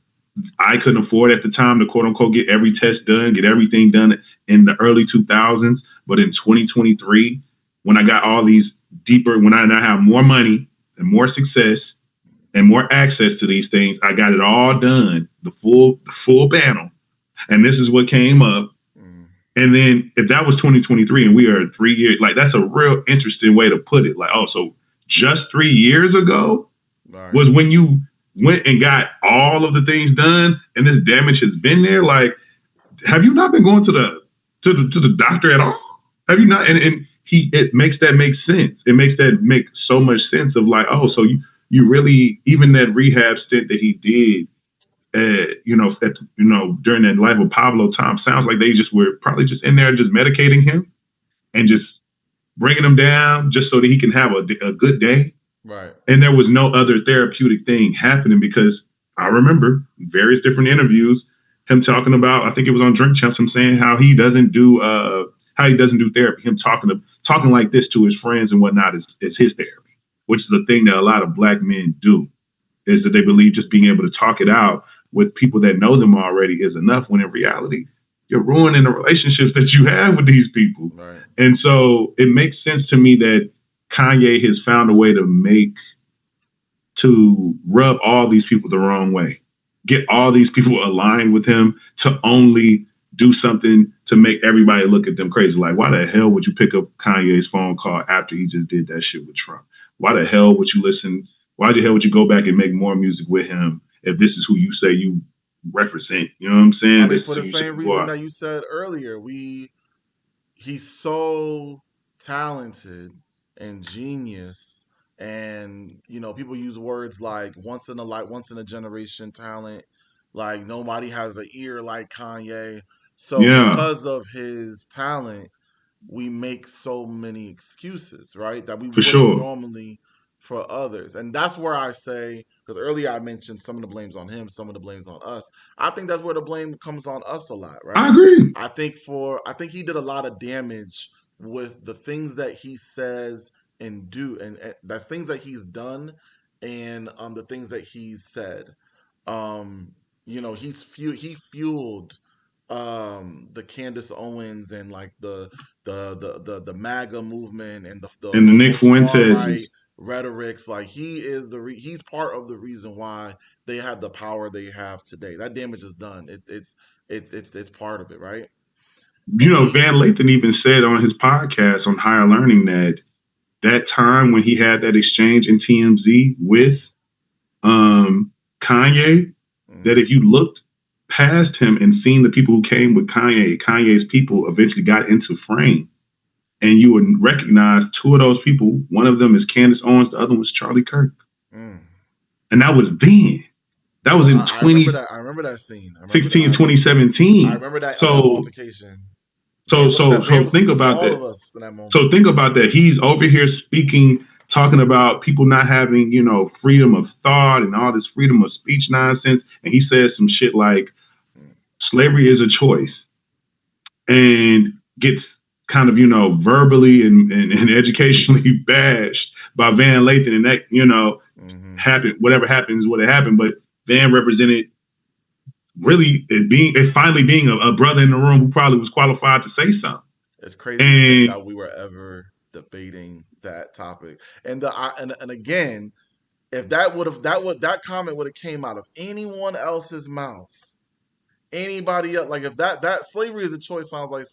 Speaker 2: I couldn't afford at the time to quote unquote get every test done, get everything done in the early 2000s. But in 2023, when I got all these deeper, when I now have more money and more success and more access to these things, I got it all done, the full panel, and this is what came up.
Speaker 1: Mm.
Speaker 2: And then if that was 2023 and we are 3 years, like that's a real interesting way to put it. Like, oh, so just 3 years ago
Speaker 1: Right.
Speaker 2: was when you went and got all of the things done, and this damage has been there. Like, have you not been going to the doctor at all? Have you not? And it makes that make sense. It makes that make so much sense of like, oh,
Speaker 1: Yeah.
Speaker 2: so you really, even that rehab stint that he did, during that life of Pablo time, sounds like they just were probably just in there just medicating him and just bringing him down just so that he can have a good day.
Speaker 1: Right.
Speaker 2: And there was no other therapeutic thing happening because I remember various different interviews, him talking about, I think it was on Drink Champs, him saying how he doesn't do therapy. Him talking like this to his friends and whatnot is his therapy, which is a thing that a lot of black men do, is that they believe just being able to talk it out with people that know them already is enough, when in reality, you're ruining the relationships that you have with these people.
Speaker 1: Right.
Speaker 2: And so it makes sense to me that Kanye has found a way to rub all these people the wrong way, get all these people aligned with him to only do something to make everybody look at them crazy. Like, why the hell would you pick up Kanye's phone call after he just did that shit with Trump? Why the hell would you listen? Why the hell would you go back and make more music with him if this is who you say you represent? You know what I'm
Speaker 1: I
Speaker 2: saying?
Speaker 1: mean,
Speaker 2: This is
Speaker 1: for
Speaker 2: who
Speaker 1: the
Speaker 2: you say
Speaker 1: same
Speaker 2: you
Speaker 1: reason
Speaker 2: are.
Speaker 1: that you said earlier, he's so talented and genius, and people use words like once in a generation talent, like nobody has an ear like Kanye. So
Speaker 2: Yeah,
Speaker 1: because of his talent, we make so many excuses, right? That we
Speaker 2: for
Speaker 1: wouldn't
Speaker 2: sure.
Speaker 1: normally for others. And that's where I say, because earlier I mentioned some of the blames on him, some of the blames on us. I think that's where the blame comes on us a lot,
Speaker 2: I
Speaker 1: right?
Speaker 2: agree.
Speaker 1: I think he did a lot of damage with the things that he says and do, and that's things that he's done, and the things that he's said. Um, he fueled the Candace Owens and like the MAGA movement and
Speaker 2: And the Nick
Speaker 1: those far
Speaker 2: Fuentes,
Speaker 1: right rhetorics. Like he's part of the reason why they have the power they have today. That damage is done. It's part of it, right? And he
Speaker 2: Van Lathan even said on his podcast on Higher Learning that time when he had that exchange in TMZ with Kanye, that
Speaker 1: mm,
Speaker 2: if you looked past him and seen the people who came with Kanye's people eventually got into frame, and you would recognize two of those people. One of them is Candace Owens, the other was Charlie Kirk,
Speaker 1: mm.
Speaker 2: and that was then. That
Speaker 1: Yeah,
Speaker 2: was in
Speaker 1: I remember that. I remember that scene. I remember that.
Speaker 2: 2016,
Speaker 1: I
Speaker 2: 2017.
Speaker 1: remember that
Speaker 2: So
Speaker 1: altercation.
Speaker 2: so
Speaker 1: Van
Speaker 2: so
Speaker 1: was
Speaker 2: think
Speaker 1: speaking for
Speaker 2: about
Speaker 1: all
Speaker 2: that.
Speaker 1: of us in that moment.
Speaker 2: So think about that. He's over here speaking, talking about people not having, freedom of thought and all this freedom of speech nonsense. And he says some shit like
Speaker 1: Mm.
Speaker 2: slavery is a choice, and gets kind of, verbally and educationally bashed by Van Lathan. And that,
Speaker 1: Hmm.
Speaker 2: happened, whatever happens, what happened. But Van represented really it finally being a brother in the room who probably was qualified to say something.
Speaker 1: It's crazy to think
Speaker 2: And
Speaker 1: that we were ever debating that topic. And again, if that comment would have came out of anyone else's mouth, anybody else, like if that slavery is a choice sounds like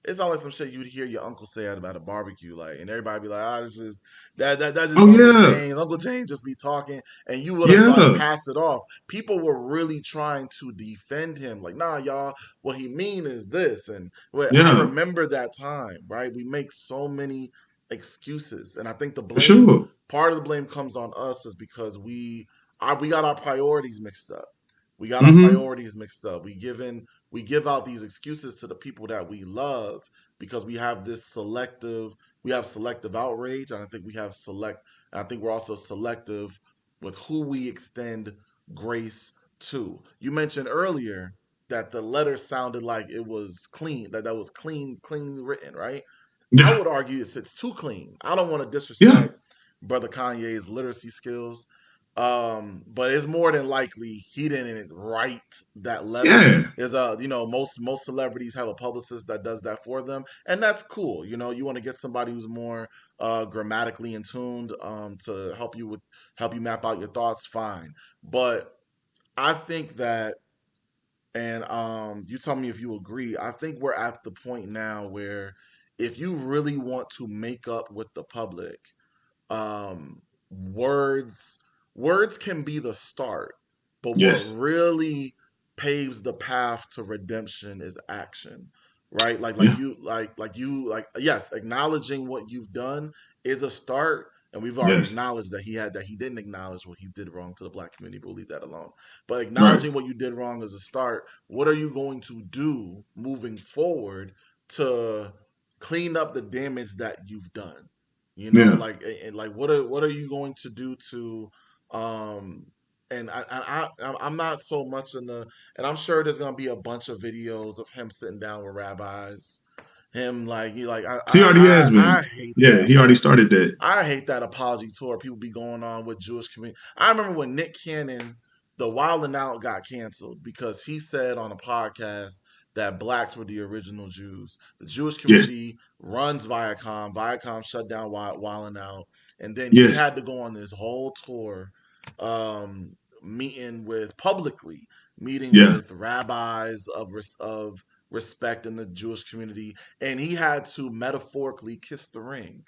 Speaker 1: it sounds like some shit you'd hear your uncle say at a barbecue, like, and everybody be like, this is that's just
Speaker 2: oh yeah,
Speaker 1: Uncle James just be talking, and you would have like
Speaker 2: yeah,
Speaker 1: passed it off. People were really trying to defend him, like, nah, y'all, what he mean is this, and I
Speaker 2: yeah,
Speaker 1: remember that time, right? We make so many excuses, and I think the
Speaker 2: for
Speaker 1: blame
Speaker 2: sure.
Speaker 1: part of the blame comes on us is because we got our priorities mixed up. We got our
Speaker 2: Mm-hmm.
Speaker 1: priorities mixed up. We give out these excuses to the people that we love because we have selective outrage, and I think we're also selective with who we extend grace to. You mentioned earlier that the letter sounded like it was clean, that was cleanly written, right? I
Speaker 2: Yeah,
Speaker 1: would argue it's too clean. I don't want to
Speaker 2: yeah,
Speaker 1: disrespect brother Kanye's literacy skills, But it's more than likely he didn't write that letter.
Speaker 2: Yeah,
Speaker 1: There's a, most celebrities have a publicist that does that for them, and that's cool. You want to get somebody who's more grammatically in tuned, to help you map out your thoughts. Fine, but I think that, and you tell me if you agree. I think we're at the point now where if you really want to make up with the public, um words words can be the start, but what
Speaker 2: yes,
Speaker 1: really paves the path to redemption is action, right?
Speaker 2: yeah,
Speaker 1: Like yes, acknowledging what you've done is a start, and we've already
Speaker 2: yes,
Speaker 1: acknowledged that he didn't acknowledge what he did wrong to the black community, but we'll leave that alone. But
Speaker 2: right,
Speaker 1: acknowledging what you did wrong is a start. What are you going to do moving forward to clean up the damage that you've done?
Speaker 2: yeah,
Speaker 1: Like what are you going to do to, um and I'm not so much in the, and I'm sure there's gonna be a bunch of videos of him sitting down with rabbis, him like you like
Speaker 2: he already has
Speaker 1: I
Speaker 2: been.
Speaker 1: hate
Speaker 2: Yeah,
Speaker 1: that
Speaker 2: he already
Speaker 1: whole
Speaker 2: started that.
Speaker 1: I hate that apology tour people be going on with Jewish community. I remember when Nick Cannon, the Wild and Out, got canceled because he said on a podcast that blacks were the original Jews. The Jewish
Speaker 2: Yes,
Speaker 1: community runs Viacom. Viacom shut down Wild and Out, and then he
Speaker 2: yes,
Speaker 1: had to go on this whole tour, publicly meeting
Speaker 2: yeah,
Speaker 1: with rabbis of respect in the Jewish community, and he had to metaphorically kiss the ring,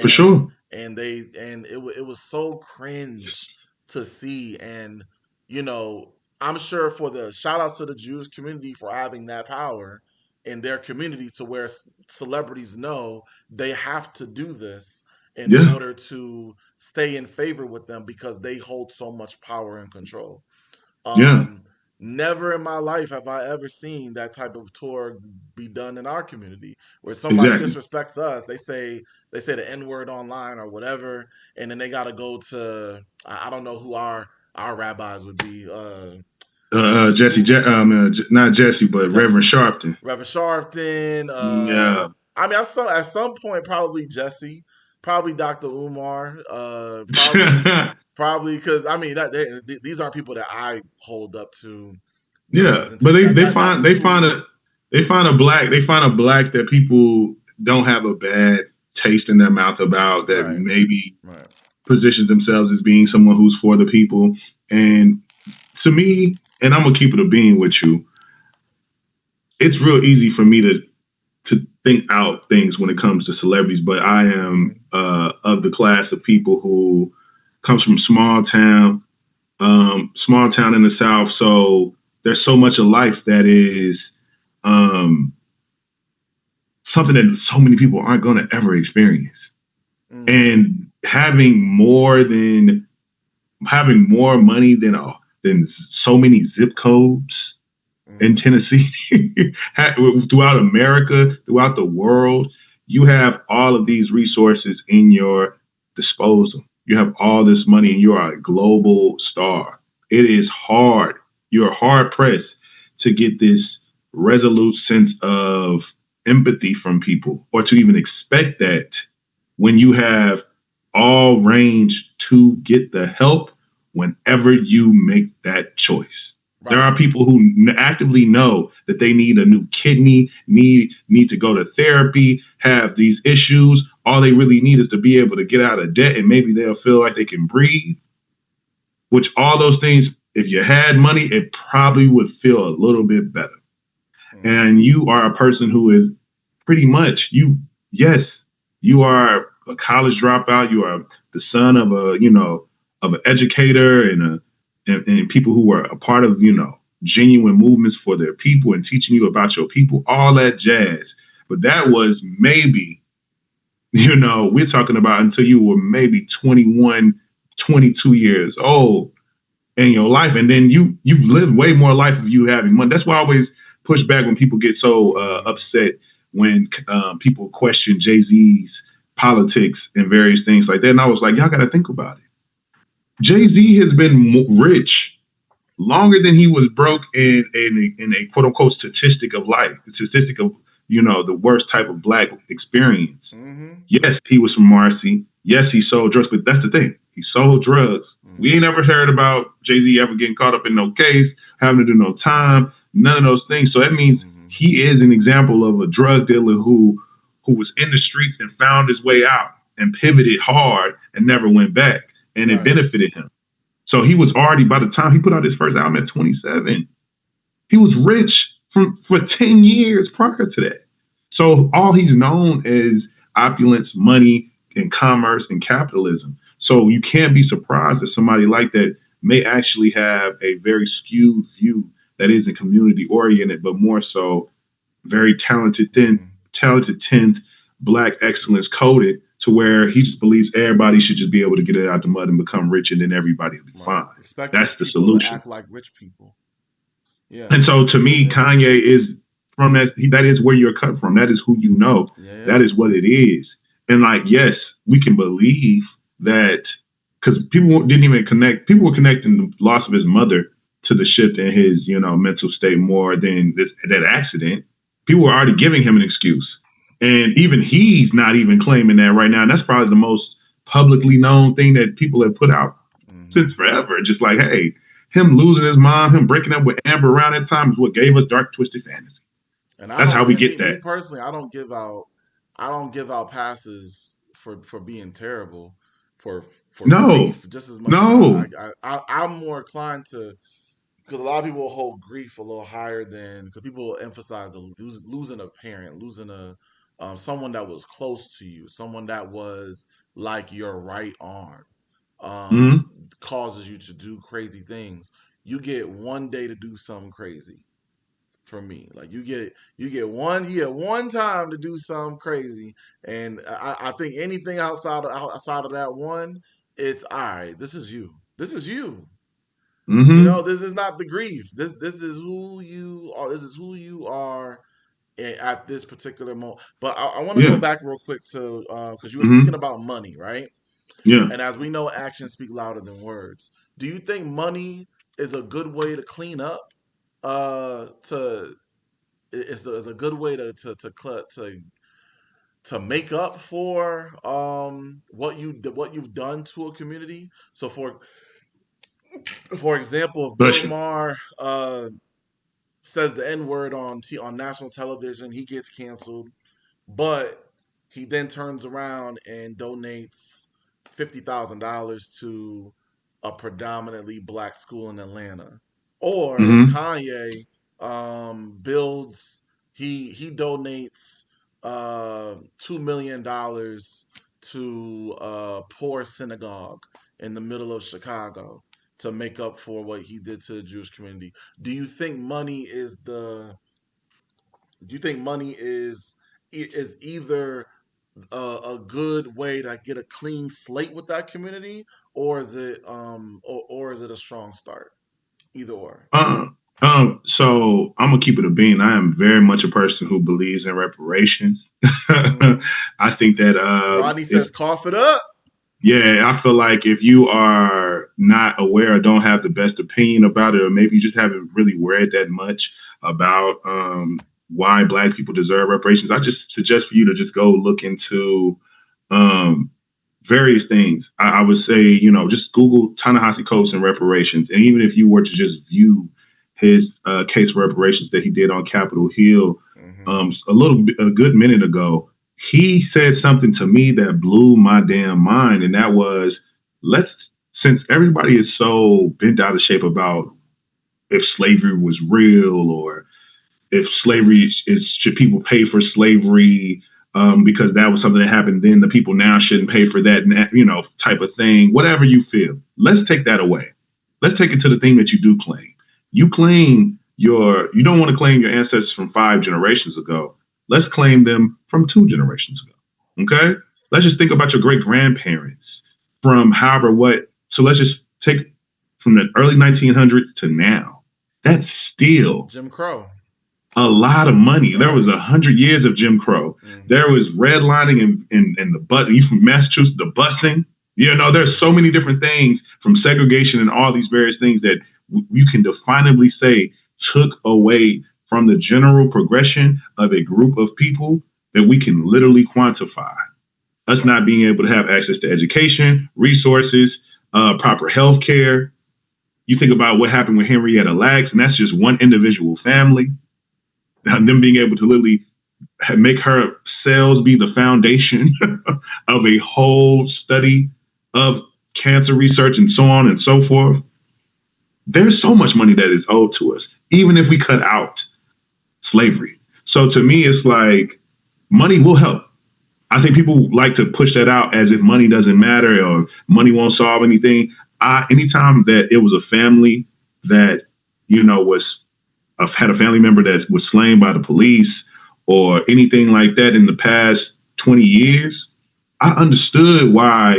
Speaker 2: for
Speaker 1: and
Speaker 2: sure.
Speaker 1: it was so cringe to see. And you know I'm sure, for the shout outs to the Jewish community for having that power in their community, to where celebrities know they have to do this in
Speaker 2: Yeah,
Speaker 1: order to stay in favor with them because they hold so much power and control.
Speaker 2: yeah,
Speaker 1: Um, Never in my life have I ever seen that type of tour be done in our community, where somebody
Speaker 2: exactly.
Speaker 1: disrespects us, they say the N word online or whatever, and then they got to go to, I don't know who our rabbis would be.
Speaker 2: Jesse,
Speaker 1: Who
Speaker 2: not Jesse, but
Speaker 1: Jesse,
Speaker 2: Reverend Sharpton.
Speaker 1: Reverend Sharpton.
Speaker 2: Yeah,
Speaker 1: I mean, at some point, probably Jesse, probably Dr. Umar, probably because I mean these aren't people that I hold up to the
Speaker 2: yeah, but
Speaker 1: representation. That's just who.
Speaker 2: they find a black that people don't have a bad taste in their mouth about, that
Speaker 1: Right,
Speaker 2: maybe
Speaker 1: right.
Speaker 2: positions themselves as being someone who's for the people. And to me, and I'm gonna keep it a being with you, it's real easy for me to think out things when it comes to celebrities, but I am
Speaker 1: Hmm.
Speaker 2: of the class of people who comes from small town in the South. So there's so much of life that is um, something that so many people aren't going to ever experience.
Speaker 1: Hmm.
Speaker 2: And having more money than so many zip codes in
Speaker 1: Hmm.
Speaker 2: Tennessee, throughout America, throughout the world, you have all of these resources in your disposal. You have all this money and you are a global star. It is hard. You're hard pressed to get this resolute sense of empathy from people, or to even expect that when you have all range to get the help whenever you make that choice. There
Speaker 1: Right.
Speaker 2: are people who actively know that they need a new kidney, need to go to therapy, have these issues. All they really need is to be able to get out of debt, and maybe they'll feel like they can breathe. Which all those things, if you had money, it probably would feel a little bit better.
Speaker 1: Hmm.
Speaker 2: And you are a person who is pretty much yes, you are a college dropout. You are the son of of an educator and people who were a part of genuine movements for their people and teaching you about your people, all that jazz. But that was maybe, we're talking about until you were maybe 21, 22 years old in your life, and then you've lived way more life of you having money. That's why I always push back when people get so
Speaker 1: Hmm.
Speaker 2: upset when people question Jay Z's politics and various things like that. And I was like, y'all got to think about it. Jay Z has been rich longer than he was broke in a quote unquote statistic of life, the statistic of the worst type of black experience.
Speaker 1: Hmm.
Speaker 2: Yes, he was from Marcy. Yes, he sold drugs, but that's the thing. He sold drugs. We
Speaker 1: Mm-hmm.
Speaker 2: ain't ever heard about Jay-Z ever getting caught up in no case, having to do no time, none of those things. So that means
Speaker 1: Mm-hmm.
Speaker 2: he is an example of a drug dealer who was in the streets and found his way out and pivoted hard and never went back. And it
Speaker 1: Right.
Speaker 2: benefited him. So he was already, by the time he put out his first album at 27, he was rich for 10 years prior to that. So all he's known is opulence, money, and commerce and capitalism. So you can't be surprised that somebody like that may actually have a very skewed view that isn't community oriented, but more so very
Speaker 1: Mm-hmm.
Speaker 2: talented tenth black excellence coded to where he just believes everybody should just be able to get it out the mud and become rich and then everybody will be
Speaker 1: Right.
Speaker 2: fine.
Speaker 1: Expect
Speaker 2: That's
Speaker 1: rich
Speaker 2: the
Speaker 1: people to
Speaker 2: solution.
Speaker 1: act like rich people. Yeah.
Speaker 2: And so to me,
Speaker 1: Yeah.
Speaker 2: Kanye is from that. That is where you're cut from. That is who you know.
Speaker 1: Yeah.
Speaker 2: That is what it is. And like, yes, we can believe that because people didn't even connect. People were connecting the loss of his mother to the shift in his, mental state more than that accident. People were already giving him an excuse, and even he's not even claiming that right now. And that's probably the most publicly known thing that people have put out
Speaker 1: Mm-hmm.
Speaker 2: since forever. Just like, hey, him losing his mom, him breaking up with Amber around that time is what gave us Dark Twisted Fantasy.
Speaker 1: And I
Speaker 2: That's how
Speaker 1: don't.
Speaker 2: we
Speaker 1: And
Speaker 2: get
Speaker 1: me
Speaker 2: that.
Speaker 1: personally, I don't give out. I don't give out passes for being terrible, for
Speaker 2: No,
Speaker 1: grief, just as much as
Speaker 2: no.
Speaker 1: I'm more inclined to, because a lot of people hold grief a little higher than, because people emphasize losing a parent, losing a someone that was close to you, someone that was like your right arm,
Speaker 2: Mm-hmm.
Speaker 1: causes you to do crazy things. You get one day to do something crazy for me. Like you get one time to do something crazy, and I think anything outside of that one, it's all right. This is you. This is you.
Speaker 2: Mm-hmm.
Speaker 1: This is not the grief. This is who you are. This is who you are at this particular moment. But I want to go
Speaker 2: Yeah.
Speaker 1: back real quick to, because you were speaking
Speaker 2: Mm-hmm.
Speaker 1: about money, right?
Speaker 2: Yeah.
Speaker 1: And as we know, actions speak louder than words. Do you think money is a good way to clean up? To is a good way to make up for what you've done to a community. So for example, if Bill
Speaker 2: Bless you.
Speaker 1: Maher says the N word on national television, he gets canceled. But he then turns around and donates $50,000 to a predominantly black school in Atlanta. Or if
Speaker 2: Mm-hmm.
Speaker 1: Kanye builds, he donates $2 million to a poor synagogue in the middle of Chicago to make up for what he did to the Jewish community. Do you think money is the do you think money is either a good way to get a clean slate with that community, or is it a strong start? Either or.
Speaker 2: Uh, so I'm gonna keep it a bean. I am very much a person who believes in reparations.
Speaker 1: Mm-hmm.
Speaker 2: I think that
Speaker 1: Rodney
Speaker 2: if
Speaker 1: says, "Cough it up."
Speaker 2: yeah, I feel like if you are not aware or don't have the best opinion about it, or maybe you just haven't really read that much about why Black people deserve reparations, I just suggest for you to just go look into um, various things. I would say, just Google Ta-Nehisi Coates and reparations, and even if you were to just view his case for reparations that he did on Capitol Hill
Speaker 1: Mm-hmm.
Speaker 2: a good minute ago, he said something to me that blew my damn mind, and that was, let's since everybody is so bent out of shape about if slavery was real or if slavery is should people pay for slavery because that was something that happened then the people now shouldn't pay for that type of thing, whatever you feel, let's take that away. Let's take it to the thing that you do claim. You don't want to claim your ancestors from 5 generations ago. Let's claim them from 2 generations ago. Okay, let's just think about your great grandparents from however what. So let's just take from the early 1900s to now. That's still
Speaker 1: Jim Crow.
Speaker 2: a lot of money. There was
Speaker 1: Right.
Speaker 2: 100 years of Jim Crow.
Speaker 1: Mm-hmm.
Speaker 2: There was redlining and the bus. You from Massachusetts, the busing. There's so many different things from segregation and all these various things that you can definably say took away from the general progression of a group of people that we can literally quantify. us not being able to have access to education, resources, proper health care. You think about what happened with Henrietta Lacks, and that's just one individual family. Them being able to literally make her cells be the foundation of a whole study of cancer research and so on and so forth. There's so much money that is owed to us, even if we cut out slavery. So to me, it's like money will help. I think people like to push that out as if money doesn't matter or money won't solve anything. Anytime that it was a family that, was had a family member that was slain by the police or anything like that in the past 20 years, I understood why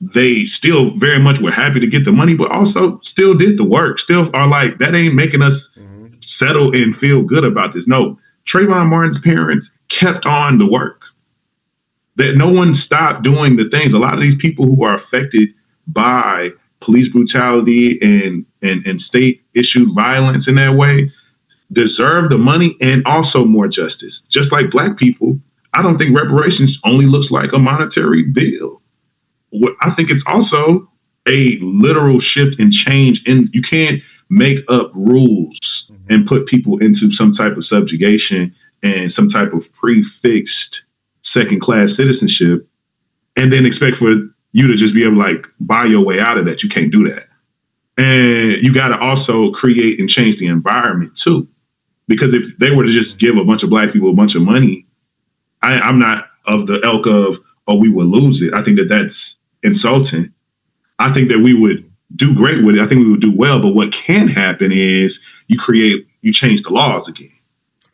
Speaker 2: they still very much were happy to get the money, but also still did the work, still are like, that ain't making us settle and feel good about this. No, Trayvon Martin's parents kept on the work. That no one stopped doing the things. A lot of these people who are affected by police brutality and state issued violence in that way deserve the money and also more justice. Just like black people, I don't think reparations only looks like a monetary bill. I think it's also a literal shift and change. And you can't make up rules and put people into some type of subjugation and some type of prefixed second class citizenship and then expect for you to just be able to like buy your way out of that. You can't do that. And you got to also create and change the environment too. Because if they were to just give a bunch of black people a bunch of money, I'm not of the ilk of, oh, we would lose it. I think that that's insulting. I think that we would do great with it. I think we would do well. But what can happen is you change the laws again.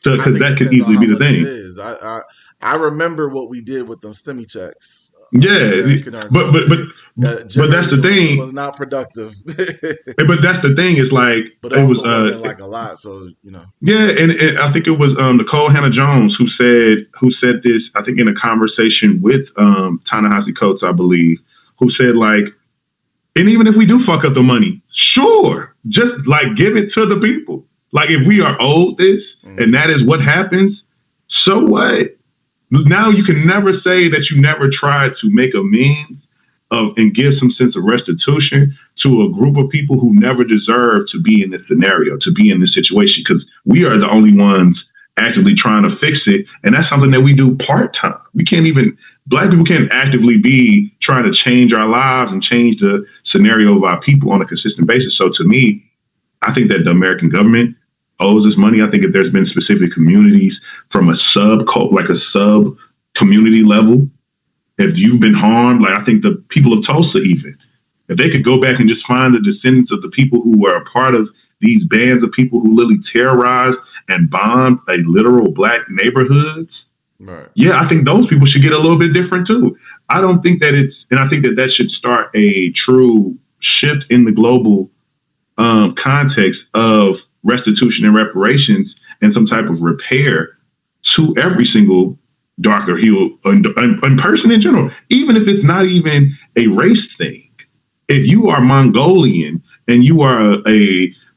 Speaker 2: So, because that could easily be the thing.
Speaker 1: It is. I remember what we did with those STEMI checks.
Speaker 2: Yeah, but that's the thing.
Speaker 1: It was not productive.
Speaker 2: But that's the thing. Is like,
Speaker 1: but it wasn't like a lot. So
Speaker 2: Yeah, and I think it was Nicole Hannah Jones who said this. I think in a conversation with Ta-Nehisi Coates, I believe, who said like, and even if we do fuck up the money, sure, just like give it to the people. Like if we are owed this, and that is what happens, so what? Now you can never say that you never tried to make amends and give some sense of restitution to a group of people who never deserve to be in this scenario, to be in this situation, because we are the only ones actively trying to fix it. And that's something that we do part-time. Black people can't actively be trying to change our lives and change the scenario of our people on a consistent basis. So to me, I think that the American government owes us money. I think that there's been specific communities from a sub community level. If you've been harmed, like I think the people of Tulsa, even if they could go back and just find the descendants of the people who were a part of these bands of people who literally terrorized and bombed a literal black neighborhoods.
Speaker 1: Right.
Speaker 2: Yeah, I think those people should get a little bit different too. I don't think that and I think that should start a true shift in the global context of restitution and reparations and some type of repair to every single dark or hue and person in general, even if it's not even a race thing. If you are Mongolian and you are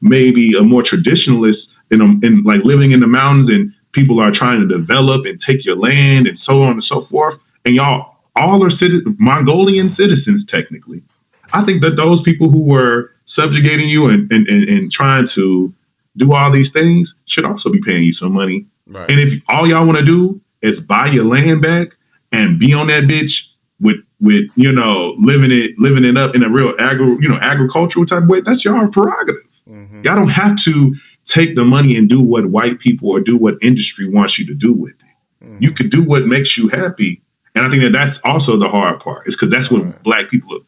Speaker 2: maybe a more traditionalist in like living in the mountains and people are trying to develop and take your land and so on and so forth, and y'all all are Mongolian citizens technically, I think that those people who were subjugating you and trying to do all these things should also be paying you some money.
Speaker 1: Right.
Speaker 2: And if all y'all want to do is buy your land back and be on that bitch with living it up in a real agricultural type of way, that's your prerogative. Y'all don't have to take the money and do what white people or do what industry wants you to do with it. You can do what makes you happy. And I think that that's also the hard part, is because that's what black people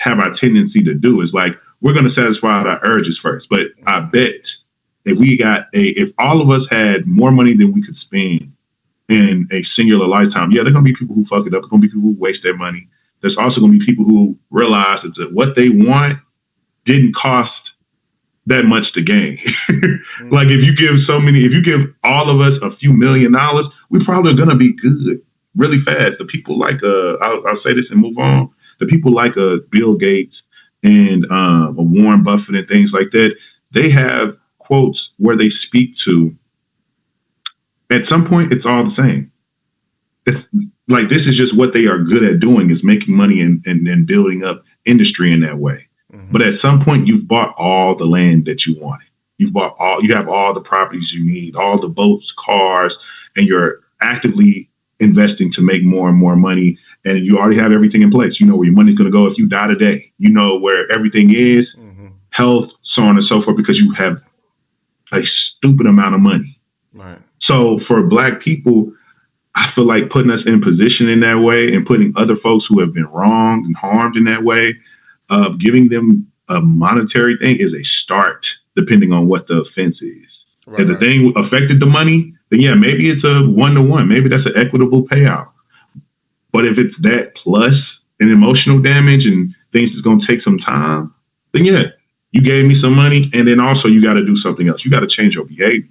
Speaker 2: have our tendency to do, is like, we're going to satisfy our urges first. But I bet if all of us had more money than we could spend in a singular lifetime, yeah, there's going to be people who fuck it up. There's going to be people who waste their money. There's also going to be people who realize that what they want didn't cost that much to gain. Like if you give all of us a few $1 million, we probably are going to be good really fast. The people like, I'll say this and move on. The people like Bill Gates and Warren Buffett and things like that, they have quotes where they speak to, at some point, it's all the same. like this is just what they are good at doing is making money and building up industry in that way.
Speaker 1: Hmm.
Speaker 2: But at some point, you've bought all the land that you wanted. You have all the properties you need, all the boats, cars, and you're actively investing to make more and more money. And you already have everything in place. You know where your money's going to go if you die today. You know where everything is,
Speaker 1: Hmm.
Speaker 2: health, so on and so forth, because you have a stupid amount of money.
Speaker 1: Right.
Speaker 2: So for black people, I feel like putting us in position in that way and putting other folks who have been wronged and harmed in that way, giving them a monetary thing is a start, depending on what the offense is.
Speaker 1: Right.
Speaker 2: If the
Speaker 1: Right.
Speaker 2: thing affected the money, then yeah, maybe it's a 1-to-1. Maybe that's an equitable payout. But if it's that plus an emotional damage and things that's going to take some time, then yeah, you gave me some money, and then also you got to do something else. You got to change your behavior.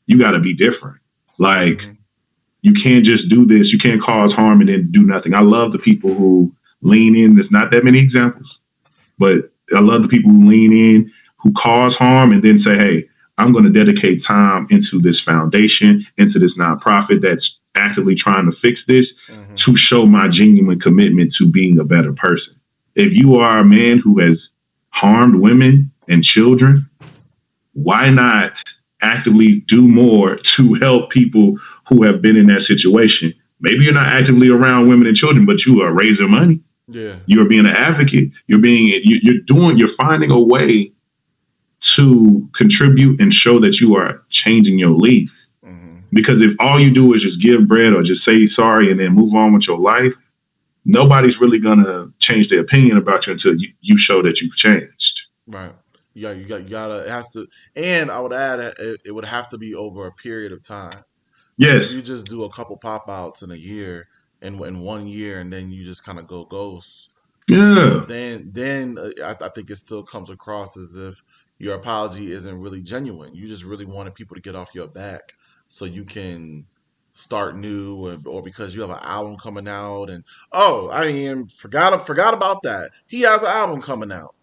Speaker 2: You got to be different. Like
Speaker 1: Hmm.
Speaker 2: you can't just do this. You can't cause harm and then do nothing. I love the people who lean in. There's not that many examples, but I love the people who lean in, who cause harm and then say, hey, I'm going to dedicate time into this foundation, into this nonprofit that's actively trying to fix this
Speaker 1: Hmm.
Speaker 2: to show my genuine commitment to being a better person. If you are a man who has harmed women and children, why not actively do more to help people who have been in that situation? Maybe you're not actively around women and children, but you are raising money.
Speaker 1: Yeah.
Speaker 2: You're being an advocate. You're finding a way to contribute and show that you are changing your leaf.
Speaker 1: Hmm.
Speaker 2: Because if all you do is just give bread or just say sorry and then move on with your life, nobody's really gonna change their opinion about you until you show that you've changed.
Speaker 1: Right. Yeah, you gotta, it has to, and I would add it would have to be over a period of time. Like
Speaker 2: Yes.
Speaker 1: if you just do a couple pop outs in a year, in 1 year, and then you just kind of go ghost,
Speaker 2: Yeah.
Speaker 1: I think it still comes across as if your apology isn't really genuine. You just really wanted people to get off your back so you can start new, or because you have an album coming out. And oh, I mean, forgot about that. He has an album coming out.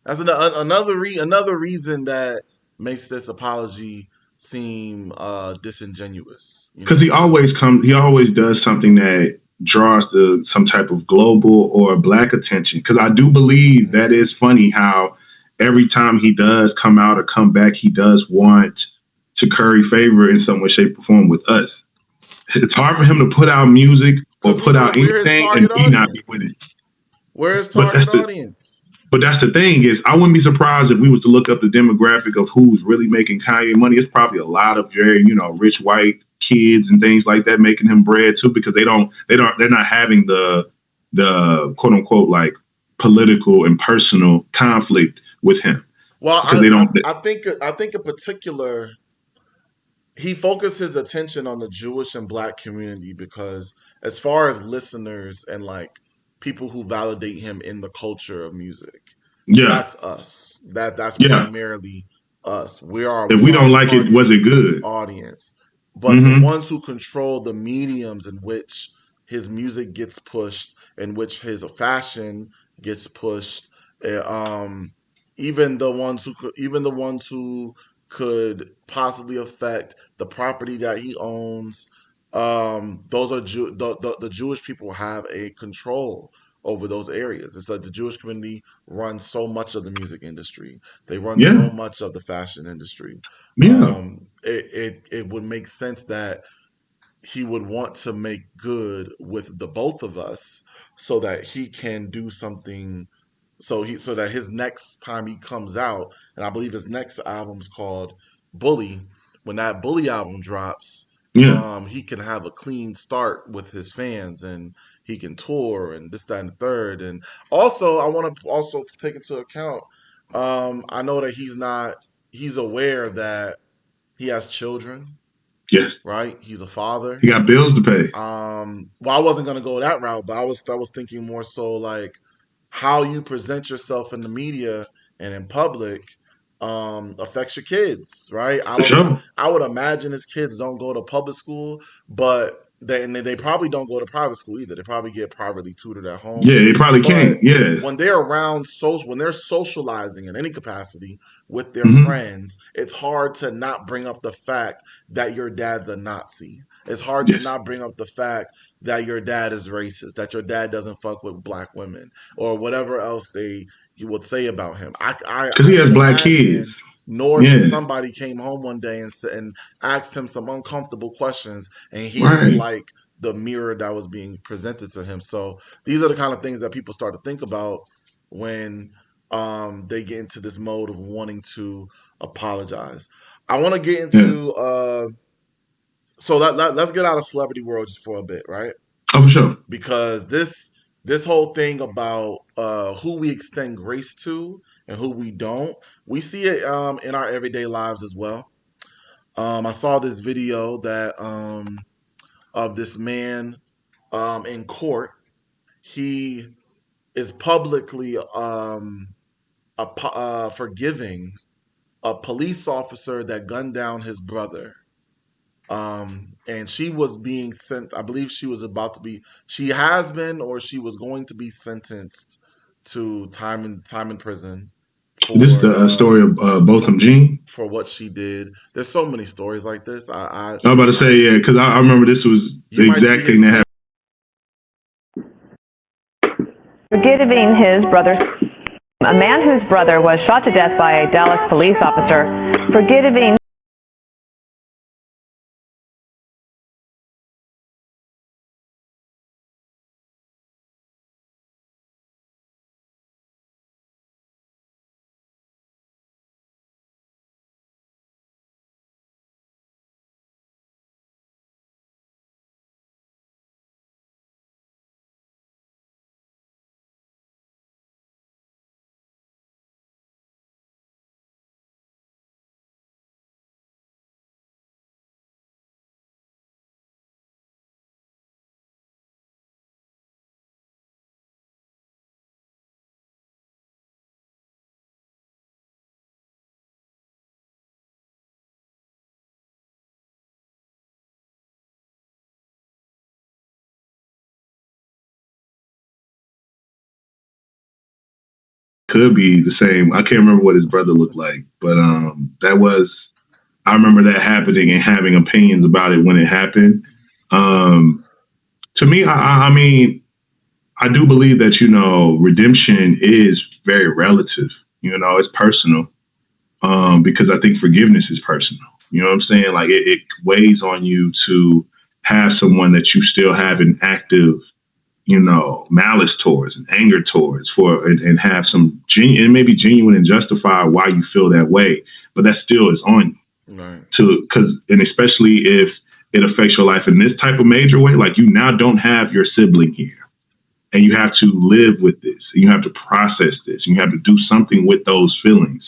Speaker 1: That's another reason that makes this apology seem disingenuous. You
Speaker 2: Because
Speaker 1: know, just
Speaker 2: he always does something that draws some type of global or black attention. Because I do believe that
Speaker 1: mm,
Speaker 2: is funny how every time he does come out or come back, he does want to curry favor in some way, shape, or form with us. It's hard for him to put out music or
Speaker 1: because we
Speaker 2: put
Speaker 1: know
Speaker 2: out
Speaker 1: we're his
Speaker 2: anything and
Speaker 1: target
Speaker 2: we not be with it.
Speaker 1: audience. We're his
Speaker 2: But that's
Speaker 1: target
Speaker 2: the
Speaker 1: audience.
Speaker 2: But that's the thing is, I wouldn't be surprised if we was to look up the demographic of who's really making Kanye money. It's probably a lot of very, rich white kids and things like that making him bread too, because they're not having the quote unquote like political and personal conflict with him
Speaker 1: Well,
Speaker 2: because they don't.
Speaker 1: I think in particular he focused his attention on the Jewish and black community because as far as listeners and like people who validate him in the culture of music,
Speaker 2: Yeah,
Speaker 1: that's us. That's
Speaker 2: yeah.
Speaker 1: primarily us.
Speaker 2: If
Speaker 1: We
Speaker 2: we
Speaker 1: are
Speaker 2: don't
Speaker 1: his
Speaker 2: like it,
Speaker 1: target
Speaker 2: was it good?
Speaker 1: audience. But the
Speaker 2: Mm-hmm.
Speaker 1: ones who control the mediums in which his music gets pushed, in which his fashion gets pushed, eh, um, even the ones who could possibly affect the property that he owns. Those are the Jewish people have a control over those areas. It's like the Jewish community runs so much of the music industry. They run
Speaker 2: Yeah,
Speaker 1: so much of the fashion industry.
Speaker 2: yeah,
Speaker 1: It would make sense that he would want to make good with the both of us so that he can do something so that his next time he comes out, and I believe his next album's called Bully. When that Bully album drops,
Speaker 2: yeah,
Speaker 1: he can have a clean start with his fans, and he can tour and this, that, and the third. And also, I want to also take into account. I know that he's aware that he has children,
Speaker 2: yes.
Speaker 1: right? He's a father.
Speaker 2: He got bills to pay.
Speaker 1: Well, I wasn't gonna go that route, but I was thinking more so like how you present yourself in the media and in public affects your kids, right?
Speaker 2: For sure.
Speaker 1: I would imagine his kids don't go to public school, but they probably don't go to private school either. They probably get privately tutored at home.
Speaker 2: Yeah, they probably can't.
Speaker 1: But
Speaker 2: Yeah.
Speaker 1: when they're around social, when they're socializing in any capacity with their
Speaker 2: Hmm.
Speaker 1: friends, it's hard to not bring up the fact that your dad's a Nazi. It's hard to
Speaker 2: Yes.
Speaker 1: not bring up the fact that your dad is racist, that your dad doesn't fuck with black women, or whatever else they you would say about him.
Speaker 2: Because
Speaker 1: I
Speaker 2: he has
Speaker 1: could
Speaker 2: black kids.
Speaker 1: imagine North if
Speaker 2: Yeah.
Speaker 1: somebody came home one day and asked him some uncomfortable questions and he didn't
Speaker 2: Right.
Speaker 1: like the mirror that was being presented to him. So these are the kind of things that people start to think about when they get into this mode of wanting to apologize. I want to get
Speaker 2: Yeah.
Speaker 1: into let's get out of celebrity world just for a bit, right?
Speaker 2: Oh, for sure.
Speaker 1: Because this whole thing about who we extend grace to and who we don't, we see it in our everyday lives as well. I saw this video that of this man in court. He is publicly forgiving a police officer that gunned down his brother. And she was being sent. I believe she was about to be. She has been, or she was going to be sentenced to time in prison
Speaker 2: This is
Speaker 1: for
Speaker 2: the story of
Speaker 1: for
Speaker 2: Botham Jean.
Speaker 1: for what she did. There's so many stories like this.
Speaker 2: I was about
Speaker 1: You
Speaker 2: to say,
Speaker 1: might
Speaker 2: yeah,
Speaker 1: see
Speaker 2: because I remember this was
Speaker 1: you
Speaker 2: the
Speaker 1: might see
Speaker 2: exact thing
Speaker 1: his
Speaker 2: that
Speaker 1: face.
Speaker 2: happened.
Speaker 3: Forgiving his brother's. A man whose brother was shot to death by a Dallas police officer. Forgiving
Speaker 2: Could be the same. I can't remember what his brother looked like, but that was. I remember that happening and having opinions about it when it happened. Um, to me, I mean, I do believe that redemption is very relative. It's personal. Because I think forgiveness is personal. You know what I'm saying? Like it weighs on you to have someone that you still have an active, malice towards and anger towards and have some and maybe genuine and justify why you feel that way. But that still is on
Speaker 1: Right.
Speaker 2: you and especially if it affects your life in this type of major way, like you now don't have your sibling here. And you have to live with this. And you have to process this. And you have to do something with those feelings.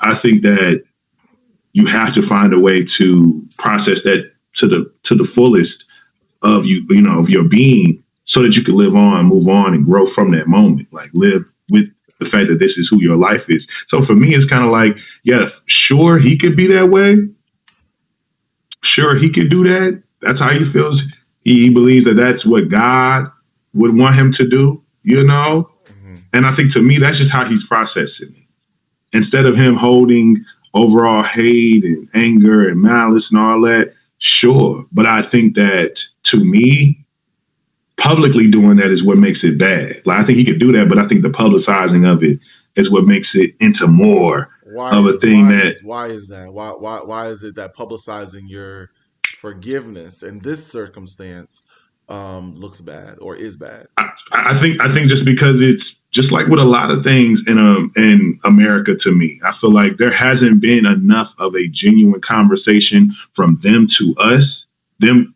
Speaker 2: I think that you have to find a way to process that to the fullest of of your being, so that you can live on, move on, and grow from that moment. Like live with the fact that this is who your life is. So for me, it's kind of like, yeah, sure, he could be that way. Sure, he could do that. That's how he feels. He believes that that's what God would want him to do.
Speaker 1: Mm-hmm.
Speaker 2: And I think to me, that's just how he's processing it. Instead of him holding overall hate and anger and malice and all that, sure. But I think that to me, publicly doing that is what makes it bad. Like I think he could do that, but I think the publicizing of it is what makes it into more
Speaker 1: Why
Speaker 2: of a
Speaker 1: is
Speaker 2: thing that
Speaker 1: that? Why is it that publicizing your forgiveness in this circumstance looks bad or is bad?
Speaker 2: I think just because it's just like with a lot of things in America. To me, I feel like there hasn't been enough of a genuine conversation from them to us, them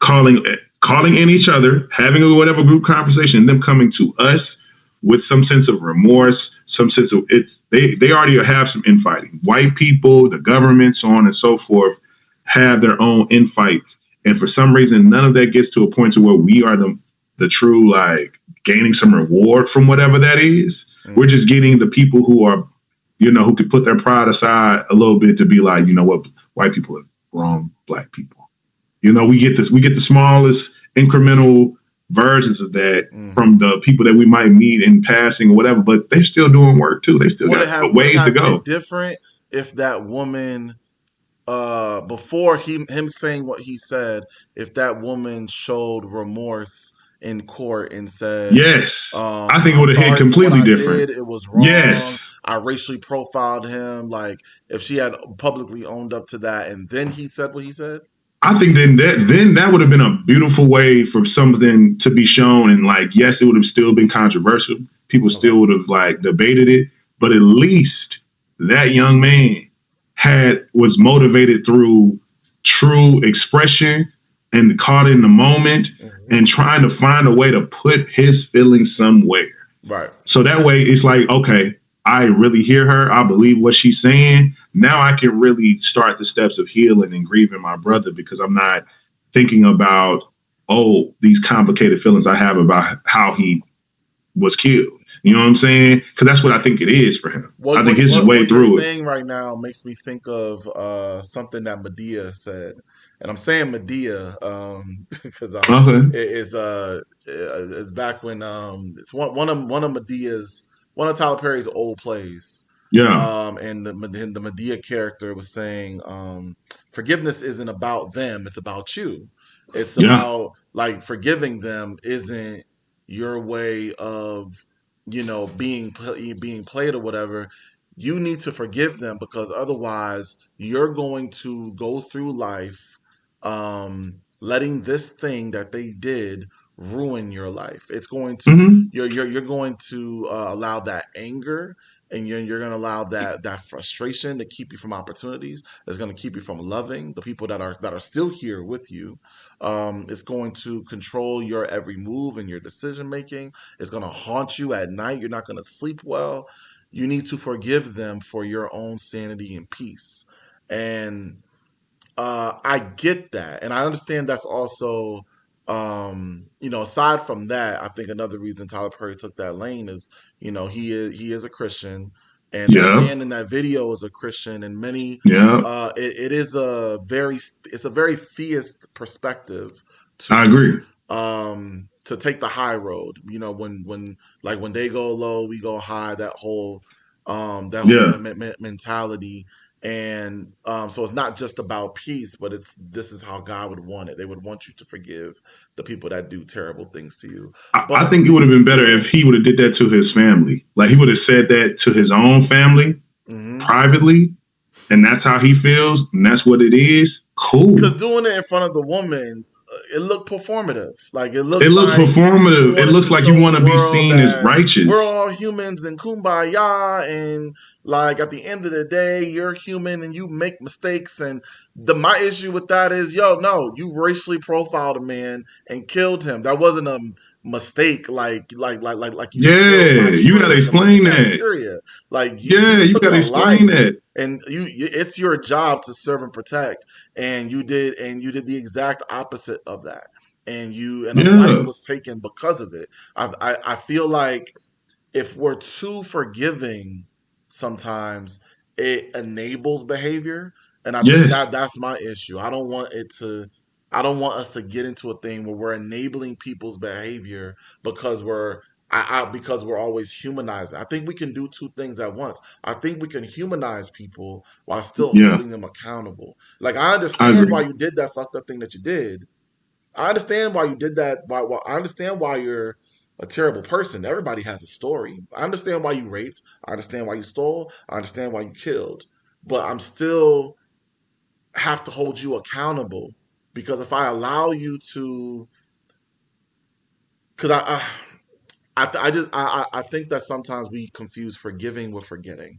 Speaker 2: calling in each other, having a whatever group conversation, and them coming to us with some sense of remorse, some sense of it's they already have some infighting. White people, the government, so on and so forth, have their own infights, and for some reason, none of that gets to a point to where we are the true like gaining some reward from whatever that is. We're just getting the people who are, who could put their pride aside a little bit to be like, you know what, white people have wronged black people. We get the smallest incremental versions of that from
Speaker 1: Hmm.
Speaker 2: the people that we might meet in passing or whatever, but they're still doing work too. They still got a
Speaker 1: Would it
Speaker 2: ways to
Speaker 1: have been
Speaker 2: go.
Speaker 1: different if that woman, before him saying what he said, if that woman showed remorse in court and said,
Speaker 2: Yes. I think it
Speaker 1: I'm
Speaker 2: would have hit
Speaker 1: sorry for what
Speaker 2: completely
Speaker 1: I
Speaker 2: different.
Speaker 1: did, it was
Speaker 2: Yes.
Speaker 1: wrong, I racially profiled him, like if she had publicly owned up to that and then he said what he said.
Speaker 2: I think then that would have been a beautiful way for something to be shown, and like yes, it would have still been controversial. People
Speaker 1: Okay.
Speaker 2: still would have like debated it, but at least that young man had was motivated through true expression and caught in the moment
Speaker 1: Hmm.
Speaker 2: and trying to find a way to put his feelings somewhere.
Speaker 1: Right.
Speaker 2: So that way it's like, okay, I really hear her. I believe what she's saying. Now I can really start the steps of healing and grieving my brother because I'm not thinking about, oh, these complicated feelings I have about how he was killed. You know what I'm saying? Because that's what I think it is for him. I think his way
Speaker 1: What you're
Speaker 2: through it.
Speaker 1: saying right now makes me think of something that Medea said, and I'm saying Medea because
Speaker 2: Okay.
Speaker 1: it's back when it's one of Medea's, one of Tyler Perry's old plays,
Speaker 2: Yeah.
Speaker 1: and the Medea character was saying forgiveness isn't about them, it's about you. It's
Speaker 2: Yeah.
Speaker 1: about like forgiving them isn't your way of being played or whatever. You need to forgive them because otherwise you're going to go through life letting this thing that they did ruin your life. It's going to
Speaker 2: Hmm.
Speaker 1: you're going to allow that anger, and you're going to allow that frustration to keep you from opportunities. That's going to keep you from loving the people that are still here with you. It's going to control your every move and your decision making. It's going to haunt you at night. You're not going to sleep well. You need to forgive them for your own sanity and peace. And I get that, and I understand that's also, aside from that, I think another reason Tyler Perry took that lane is, he is a Christian, and that
Speaker 2: Yeah.
Speaker 1: man in that video is a Christian, and many,
Speaker 2: Yeah.
Speaker 1: it is it's a very theist perspective
Speaker 2: I
Speaker 1: to
Speaker 2: agree.
Speaker 1: to take the high road. When they go low, we go high. That whole
Speaker 2: Yeah.
Speaker 1: mentality, and so it's not just about peace, but this is how God would want it. They would want you to forgive the people that do terrible things to you.
Speaker 2: I
Speaker 1: But
Speaker 2: think it
Speaker 1: do
Speaker 2: would have
Speaker 1: you
Speaker 2: been better if
Speaker 1: feel?
Speaker 2: he would have did that to his family. Like he would have said that to his own family
Speaker 1: Mhm.
Speaker 2: privately, and that's how he feels, and that's what it is.
Speaker 1: Because
Speaker 2: Cool.
Speaker 1: doing it in front of the woman, it looked performative. Like it
Speaker 2: It
Speaker 1: looked
Speaker 2: looks
Speaker 1: like you
Speaker 2: performative. It
Speaker 1: wanted
Speaker 2: looks
Speaker 1: to
Speaker 2: like you
Speaker 1: show
Speaker 2: want
Speaker 1: the
Speaker 2: to be
Speaker 1: world
Speaker 2: seen as
Speaker 1: that
Speaker 2: righteous.
Speaker 1: we're all humans and kumbaya, and like at the end of the day, you're human and you make mistakes. And my issue with that is, yo, no, you racially profiled a man and killed him. That wasn't a mistake, like you spilled my
Speaker 2: Yeah, you got
Speaker 1: tray
Speaker 2: to
Speaker 1: in the
Speaker 2: explain that.
Speaker 1: cafeteria. Like you
Speaker 2: Yeah, you
Speaker 1: took
Speaker 2: got
Speaker 1: a
Speaker 2: to explain
Speaker 1: life,
Speaker 2: that.
Speaker 1: and it's your job to serve and protect, and you did the exact opposite of that, and a life
Speaker 2: Yeah,
Speaker 1: was taken because of it. I feel like if we're too forgiving, sometimes it enables behavior, and I think
Speaker 2: yes,
Speaker 1: that's my issue. I don't want us to get into a thing where we're enabling people's behavior because because we're always humanizing. I think we can do two things at once. I think we can humanize people while still
Speaker 2: yeah,
Speaker 1: holding them accountable. Like I
Speaker 2: I
Speaker 1: understand why
Speaker 2: agree.
Speaker 1: you did that fucked up thing that you did. I understand why you did that. Why I understand why you're a terrible person. Everybody has a story. I understand why you raped. I understand why you stole. I understand why you killed. But I'm still have to hold you accountable, because if I allow you to, because I think that sometimes we confuse forgiving with forgetting.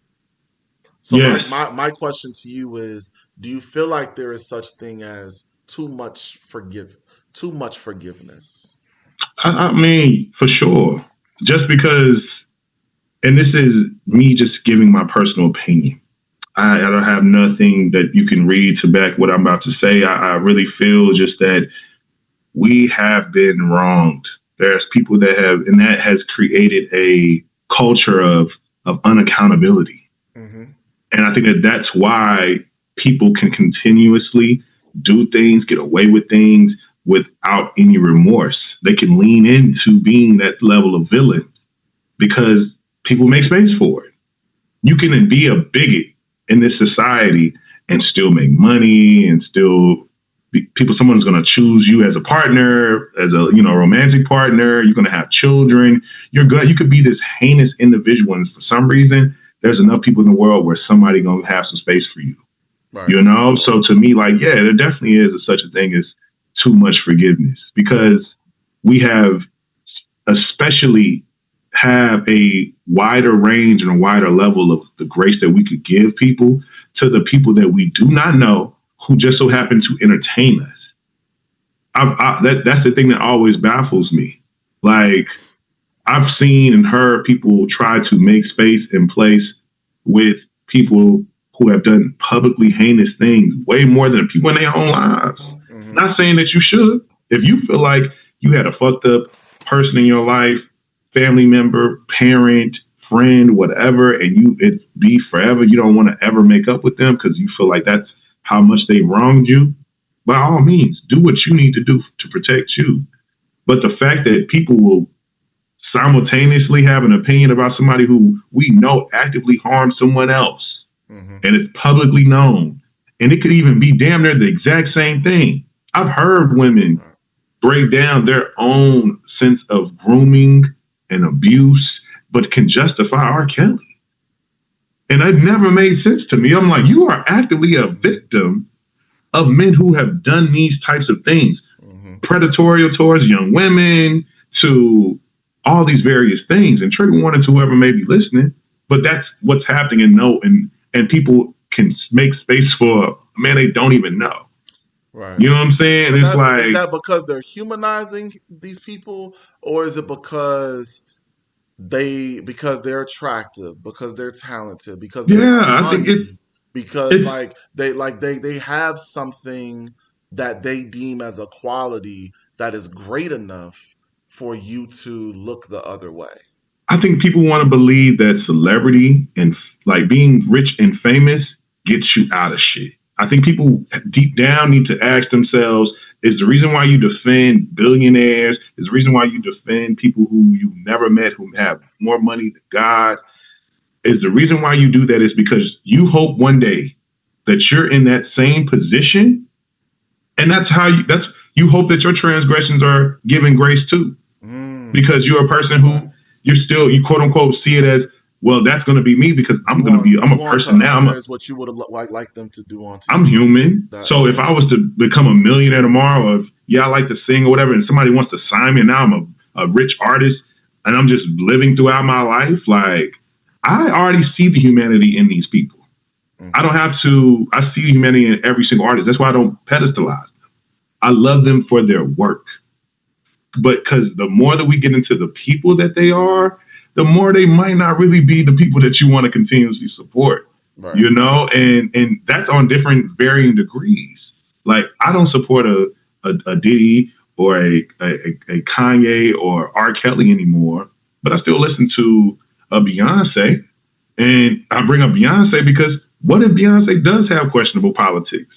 Speaker 1: So
Speaker 2: Yes,
Speaker 1: my question to you is: do you feel like there is such thing as too much forgiveness?
Speaker 2: I mean for sure. Just because, and this is me just giving my personal opinion. I don't have nothing that you can read to back what I'm about to say. I really feel just that we have been wronged. There's people that have, and that has created a culture of unaccountability.
Speaker 1: Hmm.
Speaker 2: And I think that that's why people can continuously do things, get away with things without any remorse. They can lean into being that level of villain because people make space for it. You can be a bigot in this society and still make money and still someone's going to choose you as a partner, as a romantic partner. You're going to have children. You could be this heinous individual, and for some reason there's enough people in the world where somebody going to have some space for you. Right. So to me, like, yeah, there definitely is such a thing as too much forgiveness, because we have especially have a wider range and a wider level of the grace that we could give people to the people that we do not know who just so happen to entertain us. That's the thing that always baffles me. Like, I've seen and heard people try to make space and place with people who have done publicly heinous things way more than people in their own lives. Mm-hmm. Not saying that you should. If you feel like you had a fucked up person in your life, family member, parent, friend, whatever, and it be forever, you don't want to ever make up with them because you feel like that's how much they wronged you, by all means, do what you need to do to protect you. But the fact that people will simultaneously have an opinion about somebody who we know actively harmed someone else, mm-hmm. and it's publicly known, and it could even be damn near the exact same thing. I've heard women break down their own sense of grooming and abuse, but can justify R. Kelly. And it never made sense to me. I'm like, you are actively a victim of men who have done these types of things, mm-hmm. predatory towards young women, to all these various things. And trigger warning to whoever may be listening, but that's what's happening. And people can make space for a man they don't even know. Right. You know what I'm saying?
Speaker 1: Is that because they're humanizing these people, or is it because they're attractive, because they're talented, because they have money, I think because they have something that they deem as a quality that is great enough for you to look the other way?
Speaker 2: I think people want to believe that celebrity and like being rich and famous gets you out of shit. I think people deep down need to ask themselves, is the reason why you defend billionaires, is the reason why you defend people who you never met, who have more money than God, is the reason why you do that is because you hope one day that you're in that same position, and you hope that your transgressions are given grace too, because you're a person who you quote unquote see it as, well, that's going to be me because I'm a person now.
Speaker 1: Is what you would have liked them to do on TV.
Speaker 2: I'm human. So if I was to become a millionaire tomorrow, I like to sing or whatever, and somebody wants to sign me, and now I'm a rich artist, and I'm just living throughout my life, like, I already see the humanity in these people. Mm-hmm. I see the humanity in every single artist. That's why I don't pedestalize them. I love them for their work. But because the more that we get into the people that they are, the more they might not really be the people that you want to continuously support, right. And that's on different varying degrees. Like, I don't support a Diddy or a Kanye or R. Kelly anymore, but I still listen to a Beyonce. And I bring up Beyonce because what if Beyonce does have questionable politics?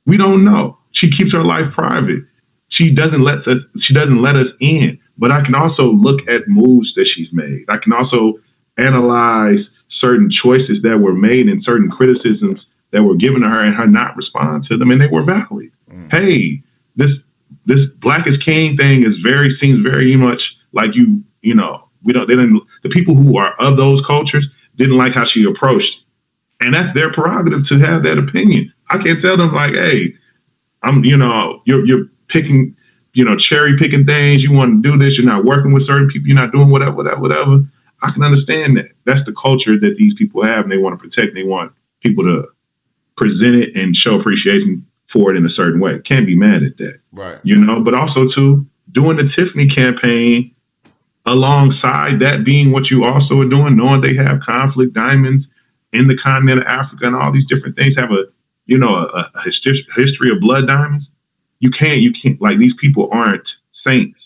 Speaker 2: We don't know. She keeps her life private. She doesn't let us in. But I can also look at moves that she's made. I can also analyze certain choices that were made and certain criticisms that were given to her, and her not respond to them, and they were valid. Mm. Hey, this Black is King thing seems very much like the people who are of those cultures didn't like how she approached, and that's their prerogative to have that opinion. I can't tell them like, hey, you're picking. Cherry picking things. You want to do this. You're not working with certain people. You're not doing whatever. I can understand that. That's the culture that these people have, and they want to protect. And they want people to present it and show appreciation for it in a certain way. Can't be mad at that. Right. But also too, doing the Tiffany campaign alongside that being what you also are doing, knowing they have conflict diamonds in the continent of Africa and all these different things have a history of blood diamonds. You can't, like, these people aren't saints.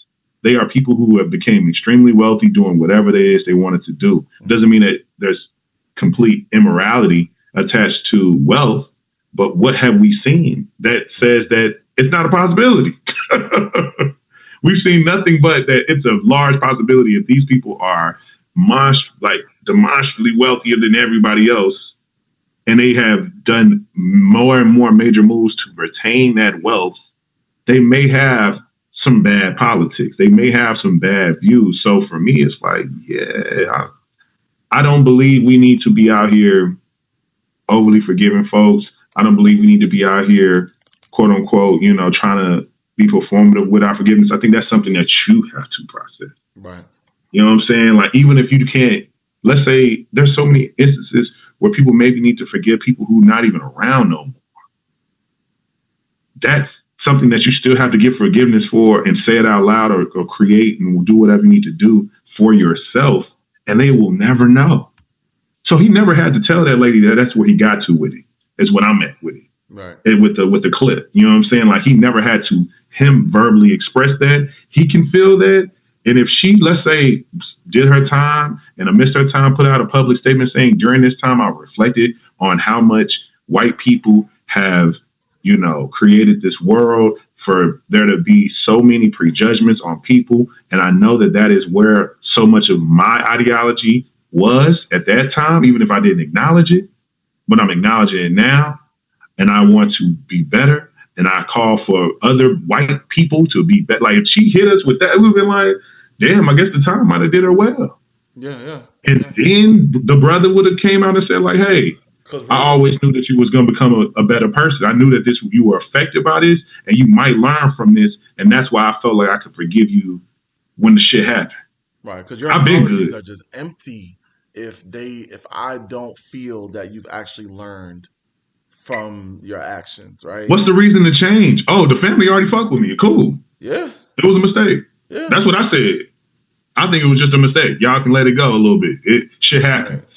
Speaker 2: They are people who have become extremely wealthy doing whatever it is they wanted to do. Doesn't mean that there's complete immorality attached to wealth, But what have we seen that says that it's not a possibility? We've seen nothing but that it's a large possibility if these people are like demonstrably wealthier than everybody else, and they have done more and more major moves to retain that wealth. They may have some bad politics. They may have some bad views. So for me, it's like, yeah, I don't believe we need to be out here overly forgiving folks. I don't believe we need to be out here, quote unquote, trying to be performative with our forgiveness. I think that's something that you have to process.
Speaker 1: Right.
Speaker 2: You know what I'm saying? Like, even if you can't, let's say there's so many instances where people maybe need to forgive people who are not even around no more. That's something that you still have to give forgiveness for and say it out loud or create and do whatever you need to do for yourself, and they will never know. So he never had to tell that lady that that's where he got to with it, is what I'm at with it.
Speaker 1: Right.
Speaker 2: And with the clip. You know what I'm saying? Like, he never had to him verbally express that. He can feel that. And if she, let's say, did her time and amidst her time put out a public statement saying, during this time I reflected on how much white people have, created this world for there to be so many prejudgments on people. And I know that that is where so much of my ideology was at that time, even if I didn't acknowledge it, but I'm acknowledging it now. And I want to be better. And I call for other white people to be better. Like, if she hit us with that, we've been like, damn, I guess the time might have did her well.
Speaker 1: Yeah.
Speaker 2: And then the brother would have came out and said, like, hey, I always knew that you was going to become a better person. I knew that you were affected by this and you might learn from this. And that's why I felt like I could forgive you when the shit happened.
Speaker 1: Right. Because your apologies are just empty if I don't feel that you've actually learned from your actions, right?
Speaker 2: What's the reason to change? Oh, the family already fucked with me. Cool.
Speaker 1: Yeah.
Speaker 2: It was a mistake.
Speaker 1: Yeah.
Speaker 2: That's what I said. I think it was just a mistake. Y'all can let it go a little bit. Shit happens. Right.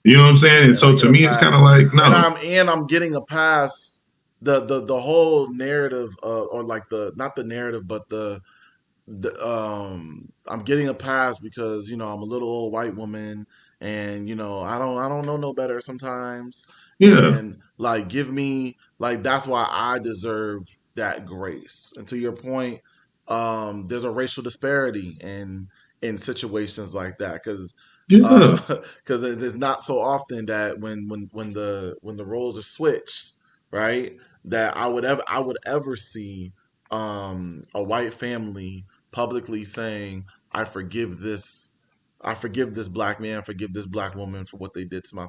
Speaker 2: You know what I'm saying? And so to me, it's kind of like, no.
Speaker 1: And I'm getting a pass the whole narrative, or like not the narrative, but I'm getting a pass because I'm a little old white woman, and I don't know no better sometimes.
Speaker 2: Yeah.
Speaker 1: And like, give me, like, that's why I deserve that grace. And to your point, there's a racial disparity in situations like that, because it's not so often that when the roles are switched, right, that I would ever see a white family publicly saying, I forgive this black man, forgive this black woman for what they did to my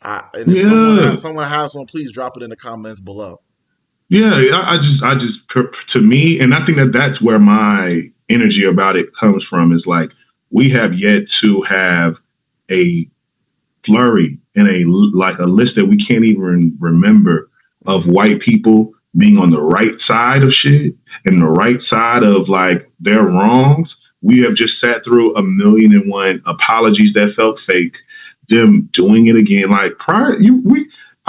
Speaker 1: and if someone has one, please drop it in the comments below.
Speaker 2: Yeah, I just to me, and I think that's where my energy about it comes from, is like, we have yet to have a flurry and a list that we can't even remember of white people being on the right side of shit and the right side of like their wrongs. We have just sat through 1,000,001 apologies that felt fake, them doing it again. Like, I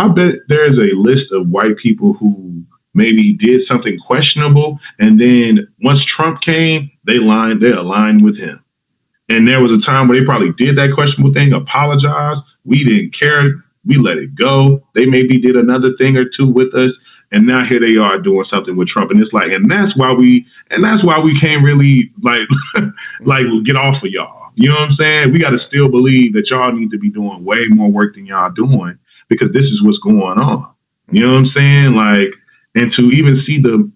Speaker 2: bet there's a list of white people who maybe did something questionable, and then once Trump came, they aligned with him. And there was a time where they probably did that questionable thing, apologized. We didn't care. We let it go. They maybe did another thing or two with us, and now here they are doing something with Trump. And it's like, and that's why we can't really like get off of y'all. You know what I'm saying? We got to still believe that y'all need to be doing way more work than y'all doing, because this is what's going on. You know what I'm saying? Like, and to even see the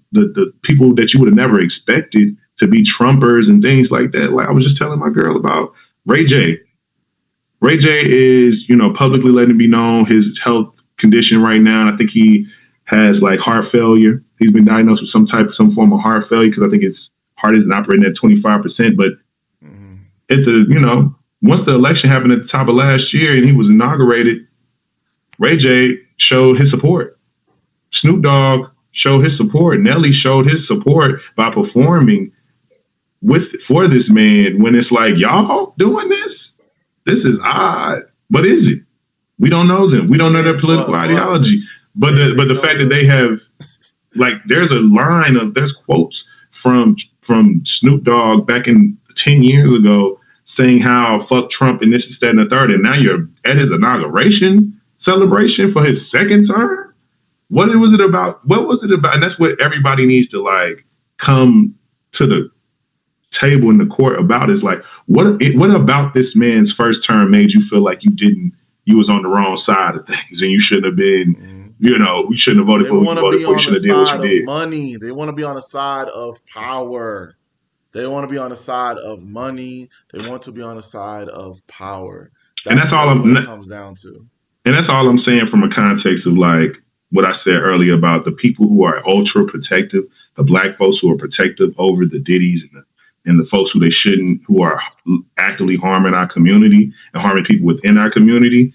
Speaker 2: people that you would have never expected to be Trumpers and things like that. Like, I was just telling my girl about Ray J. Ray J is, publicly letting it be known his health condition right now. And I think he has like heart failure. He's been diagnosed with some form of heart failure, because I think his heart isn't operating at 25%. But it's once the election happened at the top of last year and he was inaugurated, Ray J showed his support. Snoop Dogg showed his support. Nelly showed his support by performing for this man, when it's like, y'all doing this? This is odd. What is it? We don't know them. We don't know their political ideology. But the fact that they have, like, there's quotes from Snoop Dogg back in 10 years ago saying how fuck Trump and this, that, and the third. And now you're at his inauguration celebration for his second term. What was it about? What was it about? And that's what everybody needs to like come to the table in the court about is like, what about this man's first term made you feel like you was on the wrong side of things and you shouldn't have been,
Speaker 1: Mhm.
Speaker 2: we shouldn't have voted
Speaker 1: They
Speaker 2: for what you
Speaker 1: want to
Speaker 2: voted
Speaker 1: be
Speaker 2: for. You
Speaker 1: on the
Speaker 2: should have did what you
Speaker 1: side of
Speaker 2: did.
Speaker 1: money. They want to be on the side of power. They want to be on the side of money. They want to be on the side of power.
Speaker 2: And
Speaker 1: That's
Speaker 2: that's all
Speaker 1: really
Speaker 2: I'm,
Speaker 1: what it comes down to.
Speaker 2: and that's all I'm saying from a context of like what I said earlier about the people who are ultra protective, the black folks who are protective over the Diddies and the folks who they shouldn't, who are actively harming our community and harming people within our community.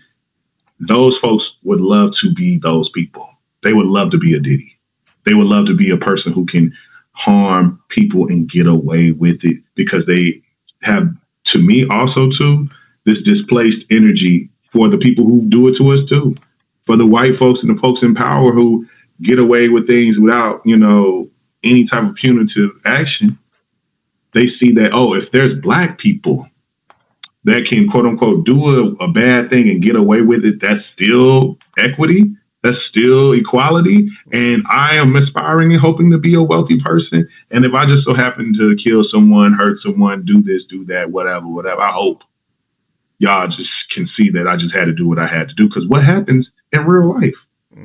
Speaker 2: Those folks would love to be those people. They would love to be a Diddy. They would love to be a person who can harm people and get away with it because they have, to me, also too, this displaced energy for the people who do it to us too. For the white folks and the folks in power who get away with things without, any type of punitive action, they see that, oh, if there's black people that can quote unquote do a bad thing and get away with it, that's still equity. That's still equality. And
Speaker 1: Mhm.
Speaker 2: I am aspiring and hoping to be a wealthy person. And if I just so happen to kill someone, hurt someone, do this, do that, whatever, I hope y'all just can see that I just had to do what I had to do. Because what happens in real life?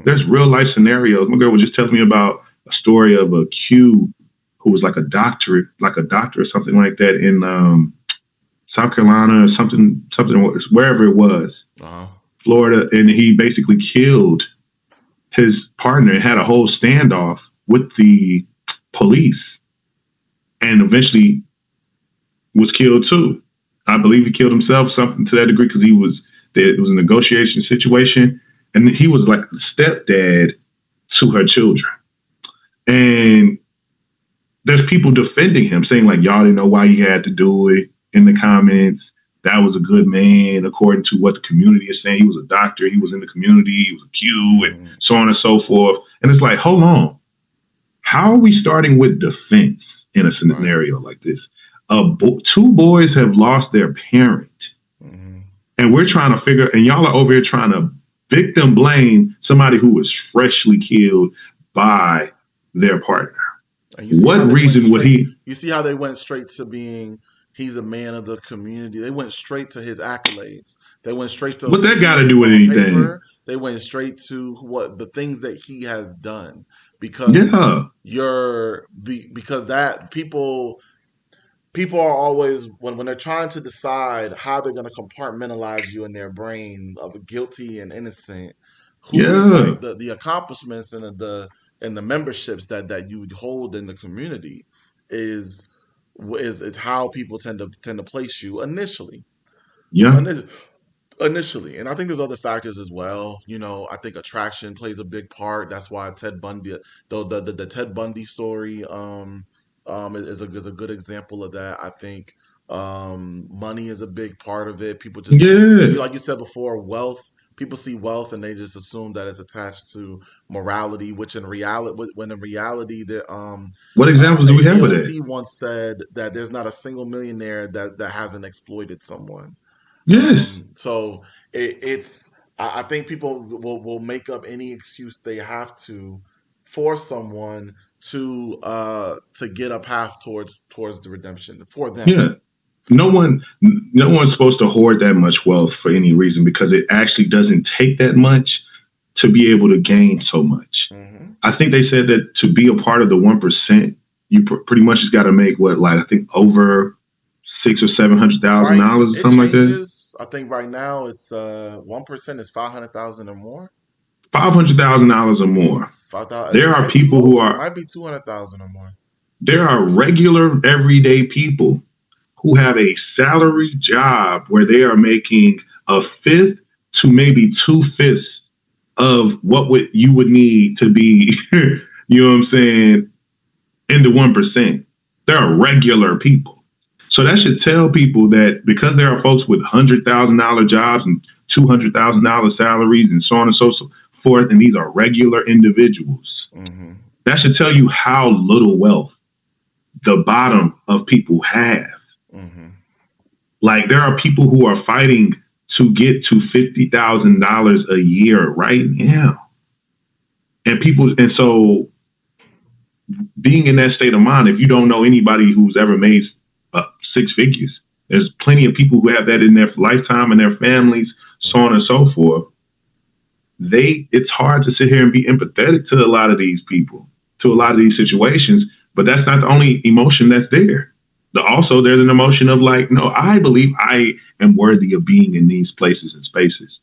Speaker 2: There's
Speaker 1: Mhm.
Speaker 2: real life scenarios. My girl was just telling me about a story of a Q who was like a doctor or something like that in South Carolina or something, wherever it was,
Speaker 1: Uh-huh.
Speaker 2: Florida, and he basically killed his partner and had a whole standoff with the police, and eventually was killed too. I believe he killed himself, something to that degree, because it was a negotiation situation, and he was like the stepdad to her children, and there's people defending him, saying like y'all didn't know why he had to do it in the comments. That was a good man, according to what the community is saying. He was a doctor. He was in the community. He was a Q, and
Speaker 1: Mhm.
Speaker 2: so on and so forth. And it's like, hold on, how are we starting with defense in a
Speaker 1: Right.
Speaker 2: scenario like this? Two boys have lost their parent,
Speaker 1: Mhm.
Speaker 2: and we're trying to figure. And y'all are over here trying to victim blame somebody who was freshly killed by their partner.
Speaker 1: And you see
Speaker 2: What
Speaker 1: how they went
Speaker 2: reason would
Speaker 1: straight.
Speaker 2: he?
Speaker 1: You see how they went straight to being he's a man of the community. They went straight to his accolades. They went straight to
Speaker 2: What
Speaker 1: who
Speaker 2: that
Speaker 1: he
Speaker 2: got to
Speaker 1: is
Speaker 2: do with
Speaker 1: on
Speaker 2: anything?
Speaker 1: paper. They went straight to what the things that he has done because
Speaker 2: Yeah,
Speaker 1: because that people are always when they're trying to decide how they're going to compartmentalize you in their brain of guilty and innocent, who
Speaker 2: yeah,
Speaker 1: like the accomplishments and the memberships that you hold in the community is is how people tend to place you
Speaker 2: yeah,
Speaker 1: Ini- initially. And I think there's other factors as well. I think attraction plays a big part. That's why Ted Bundy, the Ted Bundy story, is a good example of that. I think money is a big part of it. People just don't,
Speaker 2: yeah,
Speaker 1: you like you said before, wealth. People see wealth and they just assume that it's attached to morality, which in reality, when in reality, that
Speaker 2: What examples do we have of that?
Speaker 1: AOC once said that there's not a single millionaire that hasn't exploited someone.
Speaker 2: Yes,
Speaker 1: So it's I think people will make up any excuse they have to for someone to get a path towards the redemption for them.
Speaker 2: yeah. No one's supposed to hoard that much wealth for any reason because it actually doesn't take that much to be able to gain so much.
Speaker 1: Hmm.
Speaker 2: I think they said that to be a part of the 1%, you pretty much just got to make what, like I think over six or seven hundred thousand
Speaker 1: Right,
Speaker 2: dollars or
Speaker 1: it
Speaker 2: something like that.
Speaker 1: changes. I think right now it's 1% is 500,000 or more.
Speaker 2: $500,000 or more.
Speaker 1: 5,000. It
Speaker 2: There are
Speaker 1: might be
Speaker 2: people who
Speaker 1: lower. It
Speaker 2: are
Speaker 1: might be 200,000 or more.
Speaker 2: there are regular everyday people who have a salary job where they are making a fifth to maybe two-fifths of what you would need to be, you know what I'm saying, in the 1%. There are regular people. So that should tell people that because there are folks with $100,000 jobs and $200,000 salaries and so on and so forth, and these are regular individuals,
Speaker 1: Hmm.
Speaker 2: that should tell you how little wealth the bottom of people have.
Speaker 1: Hmm.
Speaker 2: Like there are people who are fighting to get to $50,000 a year right now. And so being in that state of mind, if you don't know anybody who's ever made six figures, there's plenty of people who have that in their lifetime and their families, so on and so forth. It's hard to sit here and be empathetic to a lot of these people, to a lot of these situations, but that's not the only emotion that's there. Also, there's an emotion of like, no, I believe I am worthy of being in these places and spaces.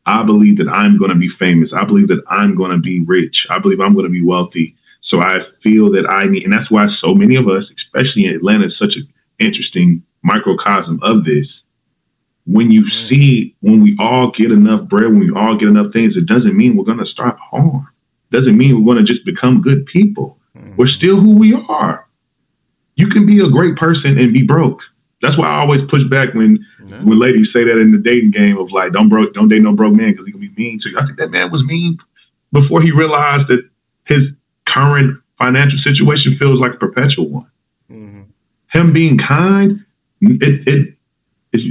Speaker 2: I believe that I'm going to be famous. I believe that I'm going to be rich. I believe I'm going to be wealthy. So I feel that I need, and that's why so many of us, especially in Atlanta, is such an interesting microcosm of this. When you see, when we all get enough bread, when we all get enough things, it doesn't mean we're going to start harm. Doesn't mean we're going to just become good people. We're still who we are. You can be a great person and be broke. That's why I always push back when ladies say that in the dating game of like, don't date no broke man because he can be mean to you. I think that man was mean before he realized that his current financial situation feels like a perpetual one. Him being kind, it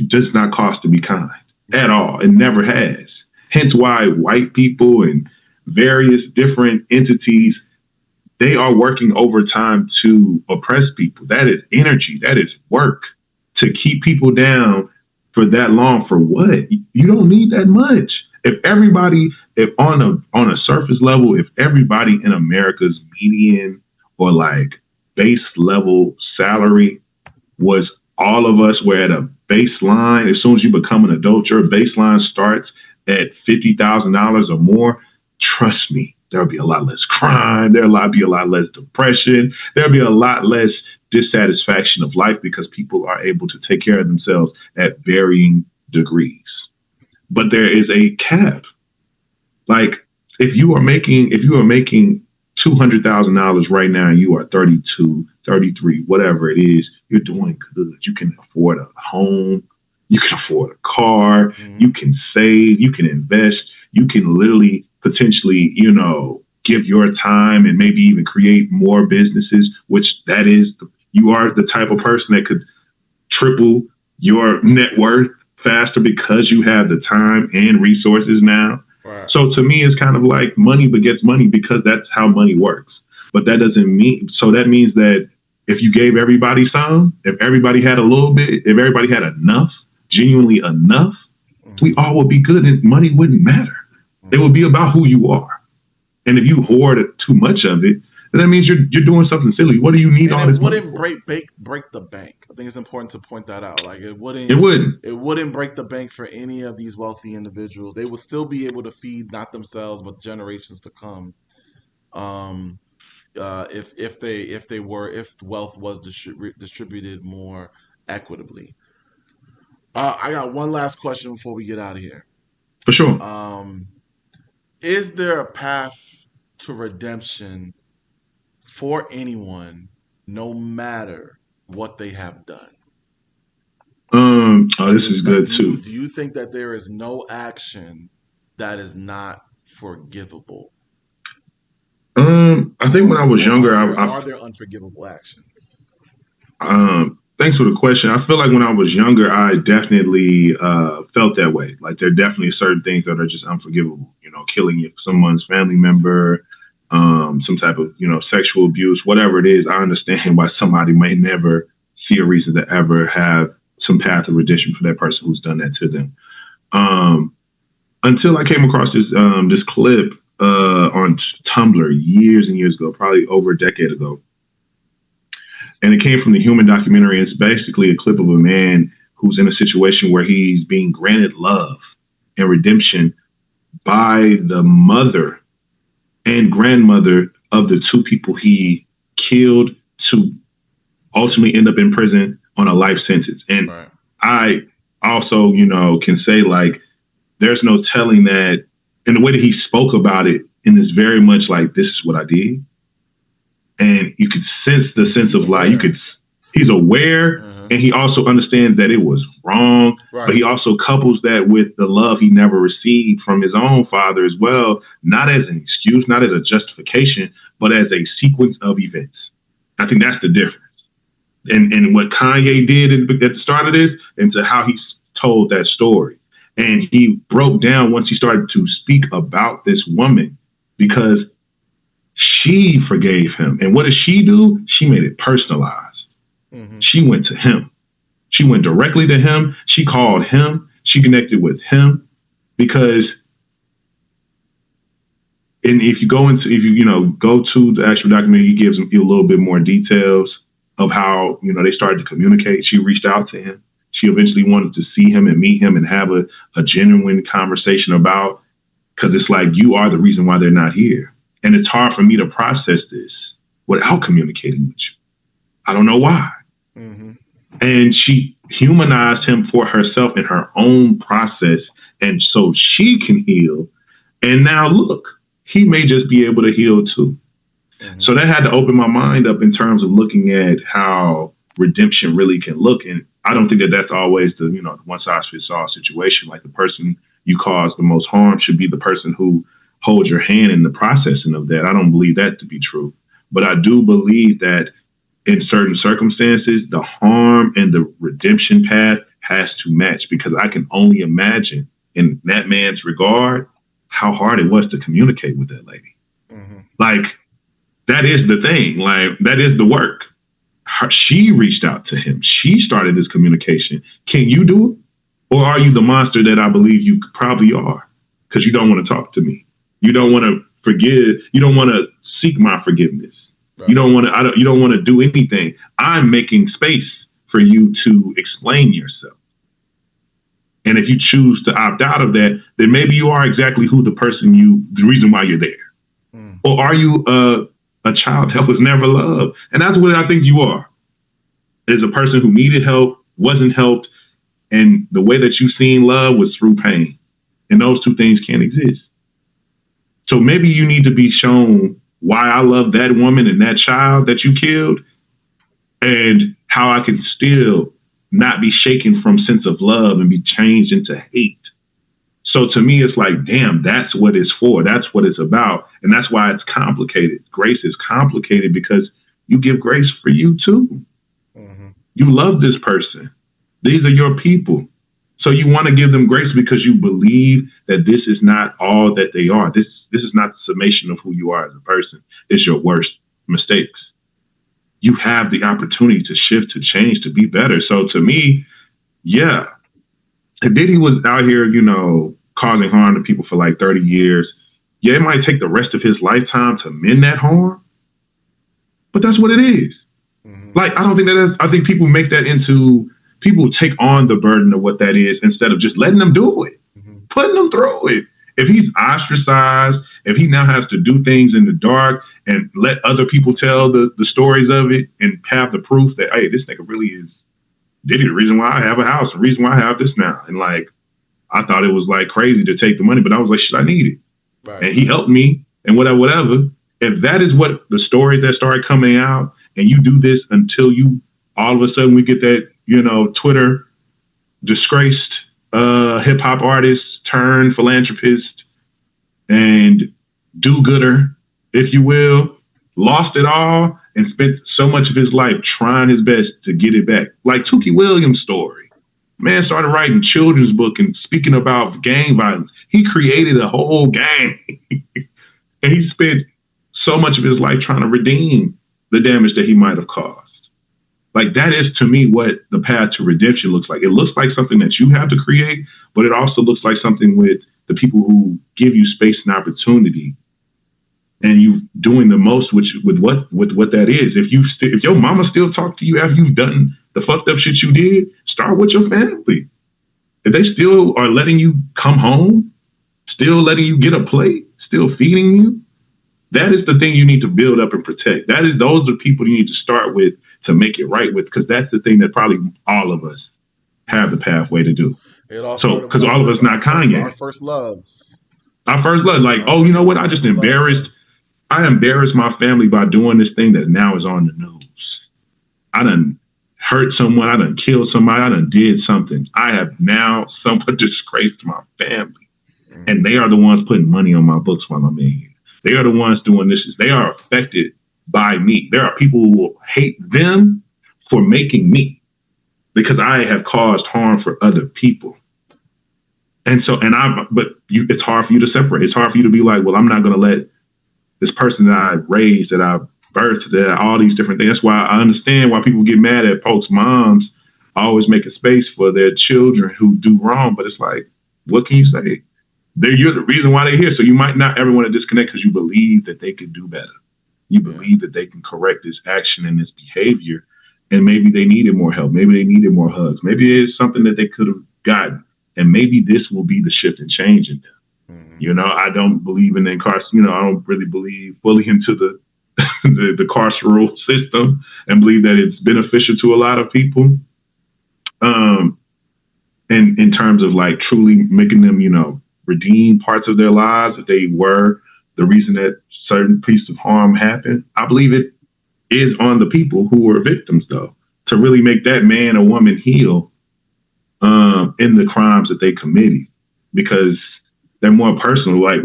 Speaker 2: does not cost to be kind at all. It never has. Hence why white people and various different entities, they are working overtime to oppress people. That is energy. That is work to keep people down for that long. For what? You don't need that much. If on a surface level, if everybody in America's median or like base level salary was all of us were at a baseline, as soon as you become an adult, your baseline starts at $50,000 or more. Trust me, there'll be a lot less crime. There'll be a lot less depression. There'll be a lot less dissatisfaction of life because people are able to take care of themselves at varying degrees. But there is a cap. Like if you are making $200,000 right now and you are 32, 33, whatever it is, you're doing good. You can afford a home. You can afford a car. You can save. You can invest. You can literally potentially, give your time and maybe even create more businesses, which you are the type of person that could triple your net worth faster because you have the time and resources now.
Speaker 1: Right.
Speaker 2: So to me, it's kind of like money begets money because that's how money works. But that means that if you gave everybody some, if everybody had a little bit, if everybody had enough, genuinely enough, we all would be good and money wouldn't matter. It would be about who you are. And if you hoard too much of it, then that means you're doing something silly. What do you need all this money for?
Speaker 1: It wouldn't break the bank. I think it's important to point that out. Like it wouldn't break the bank for any of these wealthy individuals. They would still be able to feed not themselves but generations to come. If wealth was distributed more equitably. I got one last question before we get out of here.
Speaker 2: For sure.
Speaker 1: Is there a path to redemption for anyone, no matter what they have done?
Speaker 2: This is good too.
Speaker 1: Do you think that there is no action that is not forgivable?
Speaker 2: I think when I was younger,
Speaker 1: are there unforgivable actions?
Speaker 2: Thanks for the question. I feel like when I was younger, I definitely felt that way. Like there are definitely certain things that are just unforgivable. Killing someone's family member, some type of sexual abuse, whatever it is. I understand why somebody may never see a reason to ever have some path of redemption for that person who's done that to them. Until I came across this clip on Tumblr years and years ago, probably over a decade ago. And it came from the Human documentary. It's basically a clip of a man who's in a situation where he's being granted love and redemption by the mother and grandmother of the two people he killed to ultimately end up in prison on a life sentence. And right. I also, can say like, there's no telling that, and the way that he spoke about it, and it's very much like, this is what I did. And you could sense the sense of like, he's aware, and he also understands that it was wrong, right. But he also couples that with the love he never received from his own father as well, not as an excuse, not as a justification, but as a sequence of events. I think that's the difference. And what Kanye did at the start of this, and to how he told that story. And he broke down once he started to speak about this woman, because She forgave him. And what did she do? She made it personalized. She went to him. She went directly to him. She called him. She connected with him because, and if you go to the actual documentary, he gives you a little bit more details of how, they started to communicate. She reached out to him. She eventually wanted to see him and meet him and have a genuine conversation about, because it's like, you are the reason why they're not here. And it's hard for me to process this without communicating with you. I don't know why. And she humanized him for herself in her own process. And so she can heal. And now look, he may just be able to heal too. So that had to open my mind up in terms of looking at how redemption really can look. And I don't think that that's always the one size fits all situation. Like the person you cause the most harm should be the person who holds your hand in the processing of that. I don't believe that to be true. But I do believe that in certain circumstances, the harm and the redemption path has to match, because I can only imagine in that man's regard how hard it was to communicate with that lady. Like, that is the thing. Like, that is the work. She reached out to him. She started this communication. Can you do it? Or are you the monster that I believe you probably are? Because you don't want to talk to me. You don't want to forgive. You don't want to seek my forgiveness. Right. You don't want to. You don't want to do anything. I'm making space for you to explain yourself. And if you choose to opt out of that, then maybe you are exactly the reason why you're there. Or are you a child that was never loved? And that's what I think you are. Is a person who needed help, wasn't helped, and the way that you've seen love was through pain. And those two things can't exist. So maybe you need to be shown why I love that woman and that child that you killed, and how I can still not be shaken from sense of love and be changed into hate. So to me, it's like, damn, that's what it's for. That's what it's about. And that's why it's complicated. Grace is complicated because you give grace for you too. You love this person. These are your people. So you want to give them grace because you believe that this is not all that they are. This is not the summation of who you are as a person. It's your worst mistakes. You have the opportunity to shift, to change, to be better. So to me, yeah, Diddy was out here, causing harm to people for like 30 years. Yeah, it might take the rest of his lifetime to mend that harm, but that's what it is. Like, I don't think I think people make that into, people take on the burden of what that is instead of just letting them do it, putting them through it. If he's ostracized, if he now has to do things in the dark and let other people tell the stories of it and have the proof that, hey, this nigga really is Diddy, the reason why I have a house, the reason why I have this now. And like, I thought it was like crazy to take the money, but I was like, shit, I need it. Right. And he helped me and whatever. If that is what the stories that started coming out, and you do this until you, all of a sudden we get that, Twitter disgraced hip hop artist turned philanthropist and do-gooder, if you will, lost it all and spent so much of his life trying his best to get it back. Like Tookie Williams' story. Man started writing children's book and speaking about gang violence. He created a whole gang. And he spent so much of his life trying to redeem the damage that he might have caused. Like, that is, to me, what the path to redemption looks like. It looks like something that you have to create, but it also looks like something with the people who give you space and opportunity, and you doing the most with what that is. If your mama still talk to you after you've done the fucked up shit you did, start with your family. If they still are letting you come home, still letting you get a plate, still feeding you, that is the thing you need to build up and protect. Those are people you need to start with to make it right with, because that's the thing that probably all of us have the pathway to do. So, because all of us not Kanye.
Speaker 1: Our first loves.
Speaker 2: Our first love. Like, oh, you know what? I embarrassed my family by doing this thing that now is on the news. I done hurt someone. I done killed somebody. I done did something. I have now somewhat disgraced my family. And they are the ones putting money on my books while I'm in here. They are the ones doing this. They are affected by me. There are people who will hate them for making me, because I have caused harm for other people. And so, it's hard for you to separate. It's hard for you to be like, well, I'm not going to let this person that I raised, that I birthed, that all these different things. That's why I understand why people get mad at folks' moms always making space for their children who do wrong. But it's like, what can you say? You're the reason why they're here. So you might not ever want to disconnect because you believe that they could do better. You
Speaker 1: Yeah.
Speaker 2: believe that they can correct this action and this behavior. And maybe they needed more help. Maybe they needed more hugs. Maybe it's something that they could have gotten. And maybe this will be the shift and change in them.
Speaker 1: Mm-hmm.
Speaker 2: You know, I don't believe in incarceration. I don't really believe fully into the, the carceral system and believe that it's beneficial to a lot of people. And in terms of like truly making them, redeem parts of their lives that they were the reason that certain piece of harm happened. I believe it is on the people who were victims, though, to really make that man or woman heal in the crimes that they committed, because they're more personal. Like,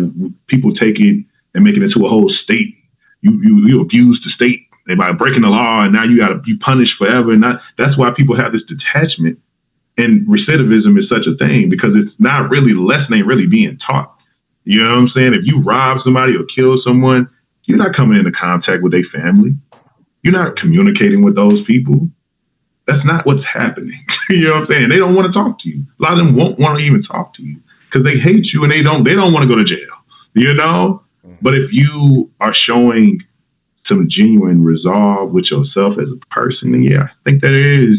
Speaker 2: people take it and make it into a whole state. You abuse the state by breaking the law, and now you got to be punished forever. And that's why people have this detachment. And recidivism is such a thing because it's not really, the lesson ain't really being taught. You know what I'm saying? If you rob somebody or kill someone, you're not coming into contact with their family. You're not communicating with those people. That's not what's happening. You know what I'm saying? They don't want to talk to you. A lot of them won't want to even talk to you because they hate you and they don't want to go to jail. You know?
Speaker 1: Mm-hmm.
Speaker 2: But if you are showing some genuine resolve with yourself as a person, then yeah, I think that is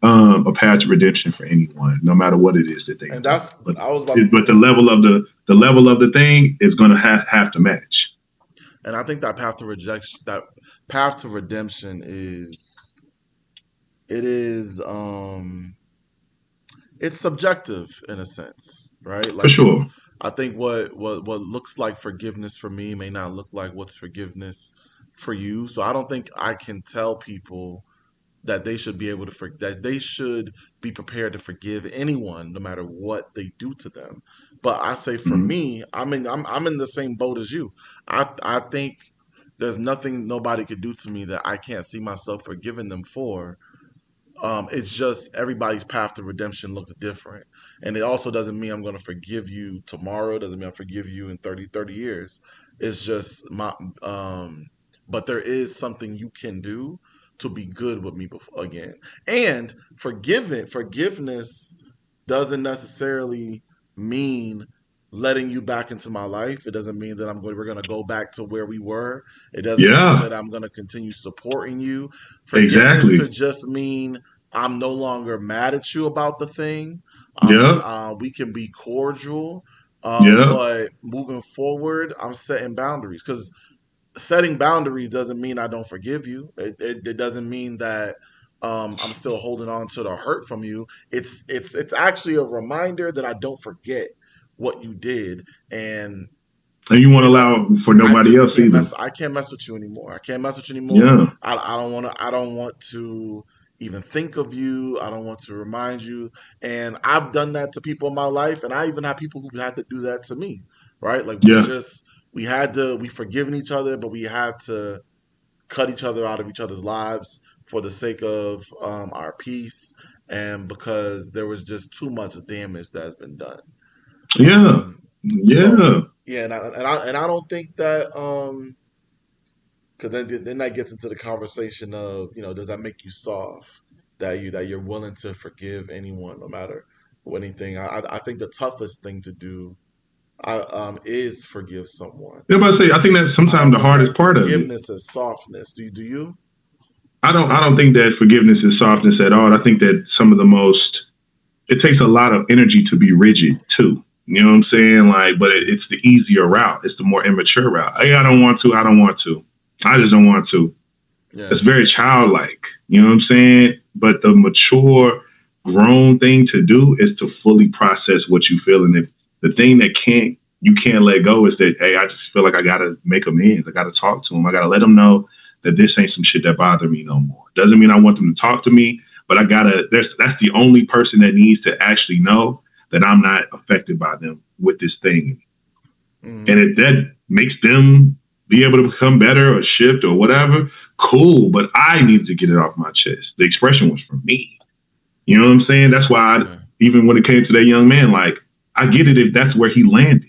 Speaker 2: a path to redemption for anyone, no matter what it is that they
Speaker 1: And
Speaker 2: do.
Speaker 1: that's
Speaker 2: But
Speaker 1: I was about
Speaker 2: but the level of the thing is going to have to match.
Speaker 1: and I think that path to redemption is it's subjective in a sense, right?
Speaker 2: For
Speaker 1: Like, it's
Speaker 2: sure.
Speaker 1: I think what looks like forgiveness for me may not look like what's forgiveness for you. So I don't think I can tell people that they should be able to that they should be prepared to forgive anyone no matter what they do to them. But I say for
Speaker 2: Mhm.
Speaker 1: me, I'm in the same boat as you. I think there's nothing nobody could do to me that I can't see myself forgiving them for. It's just everybody's path to redemption looks different. And it also doesn't mean I'm going to forgive you tomorrow. Doesn't mean I'll forgive you in 30 years. It's just but there is something you can do to be good with me before, again. And forgiveness doesn't necessarily mean letting you back into my life. It doesn't mean that we're going to go back to where we were. It doesn't mean
Speaker 2: Yeah,
Speaker 1: that I'm going to continue supporting you. Forgiveness
Speaker 2: exactly.
Speaker 1: could just mean I'm no longer mad at you about the thing.
Speaker 2: Yeah,
Speaker 1: We can be cordial,
Speaker 2: yeah.
Speaker 1: but moving forward, I'm setting boundaries, because setting boundaries doesn't mean I don't forgive you. It doesn't mean that I'm still holding on to the hurt from you. It's actually a reminder that I don't forget what you did, and
Speaker 2: And you won't
Speaker 1: you know,
Speaker 2: allow for
Speaker 1: I
Speaker 2: nobody
Speaker 1: just
Speaker 2: else
Speaker 1: can't
Speaker 2: either.
Speaker 1: mess. I can't mess with you anymore. I can't mess with you anymore.
Speaker 2: Yeah,
Speaker 1: I don't want to. I don't want to even think of you. I don't want to remind you. And I've done that to people in my life, and I even have people who've had to do that to me. Right? Like,
Speaker 2: yeah,
Speaker 1: we forgiven each other, but we had to cut each other out of each other's lives for the sake of our peace, and because there was just too much damage that has been done.
Speaker 2: yeah,
Speaker 1: Um, so
Speaker 2: yeah.
Speaker 1: yeah, and I don't think that because then that gets into the conversation of, does that make you soft, that you're willing to forgive anyone no matter anything. I think the toughest thing to do is forgive someone.
Speaker 2: Yeah, but I say I think that's
Speaker 1: I don't
Speaker 2: sometimes the
Speaker 1: look
Speaker 2: hardest
Speaker 1: at
Speaker 2: part of it.
Speaker 1: forgiveness as softness. Do you?
Speaker 2: I don't think that forgiveness is softness at all. I think that some of the most it takes a lot of energy to be rigid too. You know what I'm saying? Like, but it's the easier route. It's the more immature route. Hey, I don't want to. I don't want to. I just don't want to. It's
Speaker 1: Yeah.
Speaker 2: very childlike. You know what I'm saying? But the mature, grown thing to do is to fully process what you feel. And if the thing that you can't let go is that, hey, I just feel like I gotta make amends. I gotta talk to them. I gotta let them know that this ain't some shit that bother me no more. Doesn't mean I want them to talk to me, but that's the only person that needs to actually know that I'm not affected by them with this thing. And
Speaker 1: Mm-hmm.
Speaker 2: if that makes them be able to become better or shift or whatever, cool. But I needed to get it off my chest. The expression was from me. You know what I'm saying? That's why
Speaker 1: Yeah.
Speaker 2: even when it came to that young man, like, I get it if that's where he landed.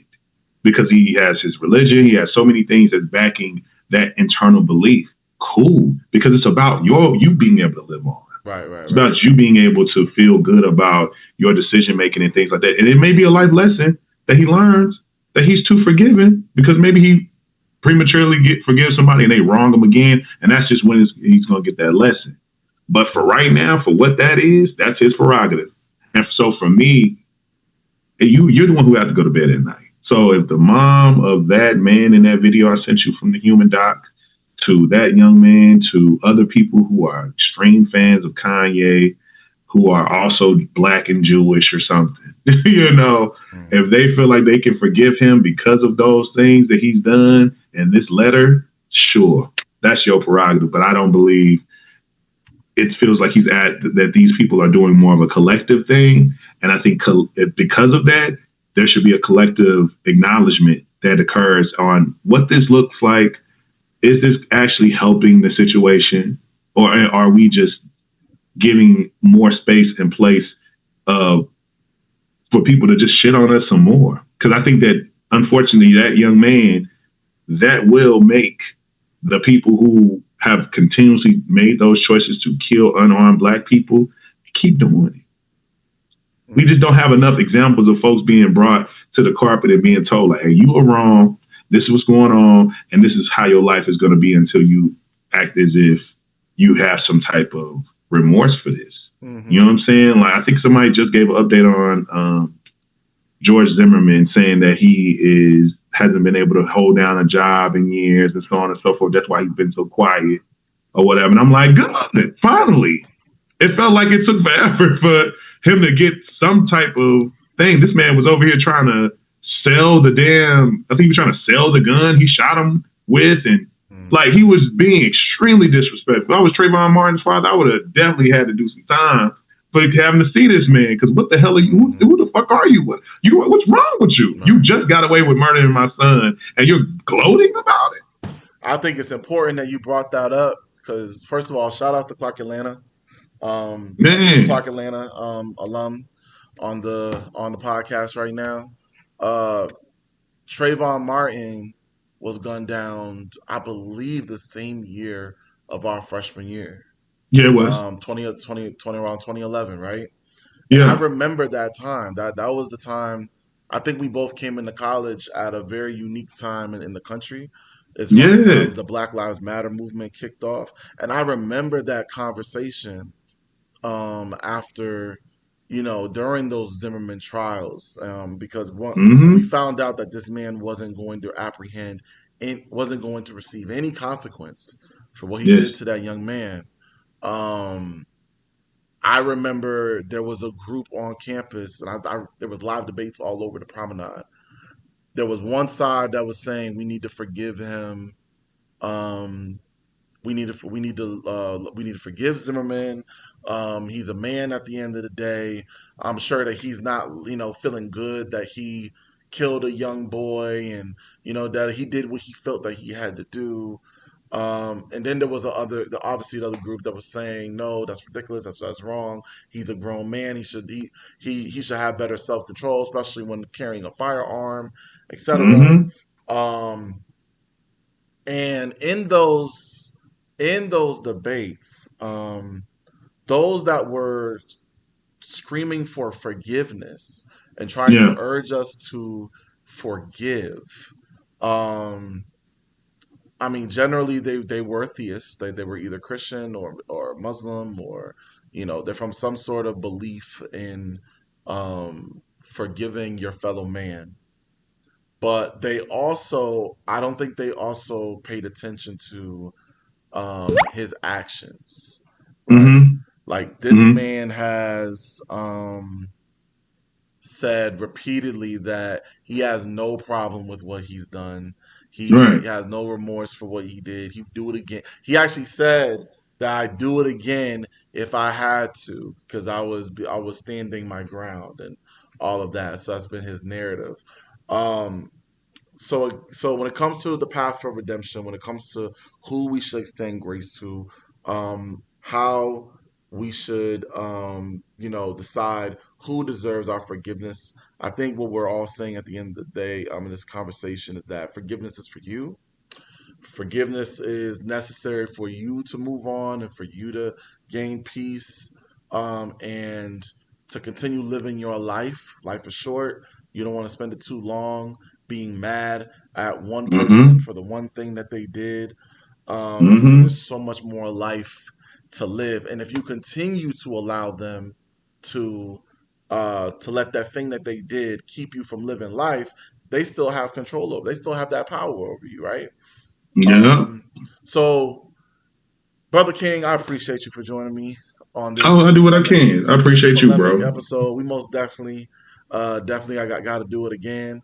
Speaker 2: because he has his religion. He has so many things that's backing that internal belief. Cool, because it's about you being able to live on.
Speaker 1: Right, right,
Speaker 2: It's about
Speaker 1: right.
Speaker 2: you being able to feel good about your decision making and things like that. And it may be a life lesson that he learns that he's too forgiving because maybe he prematurely forgives somebody and they wrong him again, and that's just when he's going to get that lesson. But for right now, for what that is, that's his prerogative. And so for me, you're the one who has to go to bed at night. So if the mom of that man in that video I sent you from the human doc, to that young man, to other people who are extreme fans of Kanye, who are also black and Jewish or something, if
Speaker 1: Mm-hmm.
Speaker 2: they feel like they can forgive him because of those things that he's done in this letter, sure, that's your prerogative. But I don't believe it feels like he's at that these people are doing more of a collective thing, and I think because of that, there should be a collective acknowledgement that occurs on what this looks like. Is this actually helping the situation, or are we just giving more space and place uh, for people to just shit on us some more? Because I think that unfortunately, that young man that will make the people who have continuously made those choices to kill unarmed black people keep doing it. We just
Speaker 1: Mm-hmm.
Speaker 2: don't have enough examples of folks being brought to the carpet and being told, like, hey, you were wrong. This is what's going on. And this is how your life is going to be until you act as if you have some type of remorse for this. You
Speaker 1: Mm-hmm.
Speaker 2: know what I'm saying? Like, I think somebody just gave an update on George Zimmerman saying that he hasn't been able to hold down a job in years and so on and so forth. That's why he's been so quiet or whatever. And I'm like, good, finally. It felt like it took forever for him to get some type of thing. This man was over here trying to sell the damn. I think he was trying to sell the gun he shot him with, and like he was being extremely disrespectful. If I was Trayvon Martin's father, I would have definitely had to do some time for having to see this man. Because what the hell are you?
Speaker 1: Mm-hmm.
Speaker 2: Who the fuck are you? What's wrong with you? You
Speaker 1: Right.
Speaker 2: just got away with murdering my son, and you're gloating about it,
Speaker 1: I think it's important that you brought that up because, first of all, shout outs to Clark Atlanta, a true
Speaker 2: man.
Speaker 1: Clark Atlanta alum on the podcast right now. Uh, Trayvon Martin was gunned down, I believe, the same year of our freshman year,
Speaker 2: Yeah, it was.
Speaker 1: 20 around 2011, right? And I
Speaker 2: Yeah,
Speaker 1: remember that time. That was the time. I think we both came into college at a very unique time in the country. It's around the
Speaker 2: yeah.
Speaker 1: time the Black Lives Matter movement kicked off, and I remember that conversation after, during those Zimmerman trials, because when we
Speaker 2: Mm-hmm.
Speaker 1: found out that this man wasn't going to apprehend and wasn't going to receive any consequence for what he
Speaker 2: Yes.
Speaker 1: did to that young man. Um, I remember there was a group on campus, and there was live debates all over the promenade. There was one side that was saying we need to forgive him. Um, we need to forgive Zimmerman. He's a man at the end of the day. I'm sure that he's not feeling good that he killed a young boy, and that he did what he felt that he had to do. And then there was obviously the other group that was saying, no, that's ridiculous. That's wrong. He's a grown man. He should have better self control, especially when carrying a firearm, etc.
Speaker 2: Mm-hmm.
Speaker 1: Um, and in those debates, those that were screaming for forgiveness and trying to
Speaker 2: Yeah.
Speaker 1: urge us to forgive, um, I mean, generally they were theists. They were either Christian or Muslim, or they're from some sort of belief in forgiving your fellow man. But I don't think they also paid attention to his actions, right?
Speaker 2: Mm-hmm.
Speaker 1: Like this
Speaker 2: Mm-hmm.
Speaker 1: man has said repeatedly that he has no problem with what he's done. He
Speaker 2: Right.
Speaker 1: has no remorse for what he did. He'd do it again. He actually said that I'd do it again if I had to, because I was standing my ground and all of that. So that's been his narrative. Um, so when it comes to the path for redemption, when it comes to who we should extend grace to, how we should, decide who deserves our forgiveness. I think what we're all saying at the end of the day, in this conversation, is that forgiveness is for you. Forgiveness is necessary for you to move on and for you to gain peace, and to continue living your life. Life is short. You don't want to spend it too long being mad at one person
Speaker 2: Mm-hmm.
Speaker 1: for the one thing that they did, because
Speaker 2: Mm-hmm.
Speaker 1: there's so much more life to live. And if you continue to allow them to let that thing that they did keep you from living life, they still have control over. They still have that power over you, right?
Speaker 2: Yeah.
Speaker 1: Um, so, Brother King, I appreciate you for joining me on this
Speaker 2: I do what I can. I appreciate you,
Speaker 1: polemic
Speaker 2: bro.
Speaker 1: episode. We most definitely, I got to do it again.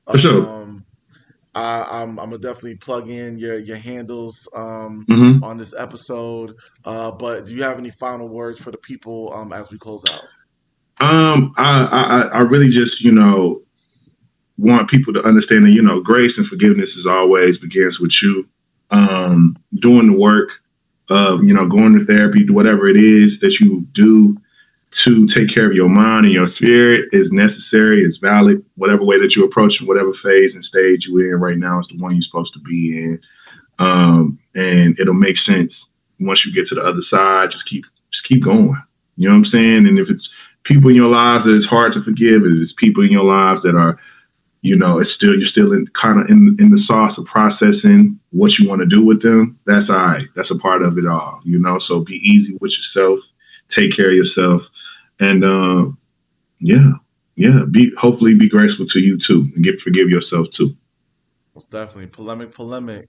Speaker 2: For sure.
Speaker 1: Um, I'm gonna definitely plug in your handles
Speaker 2: Mm-hmm.
Speaker 1: on this episode. But do you have any final words for the people as we close out?
Speaker 2: I really just, want people to understand that, grace and forgiveness is always begins with you. Doing the work of, going to therapy, whatever it is that you do to take care of your mind and your spirit is necessary, is valid. Whatever way that you approach it, whatever phase and stage you're in right now is the one you're supposed to be in. And it'll make sense once you get to the other side. Just keep going. You know what I'm saying? And if it's people in your lives that it's hard to forgive, if it's people in your lives that are, it's still you're still in kind of in the sauce of processing what you want to do with them. That's all right. That's a part of it all. So be easy with yourself. Take care of yourself, and yeah, yeah. Hopefully be graceful to you too, and forgive yourself too.
Speaker 1: Most definitely polemic.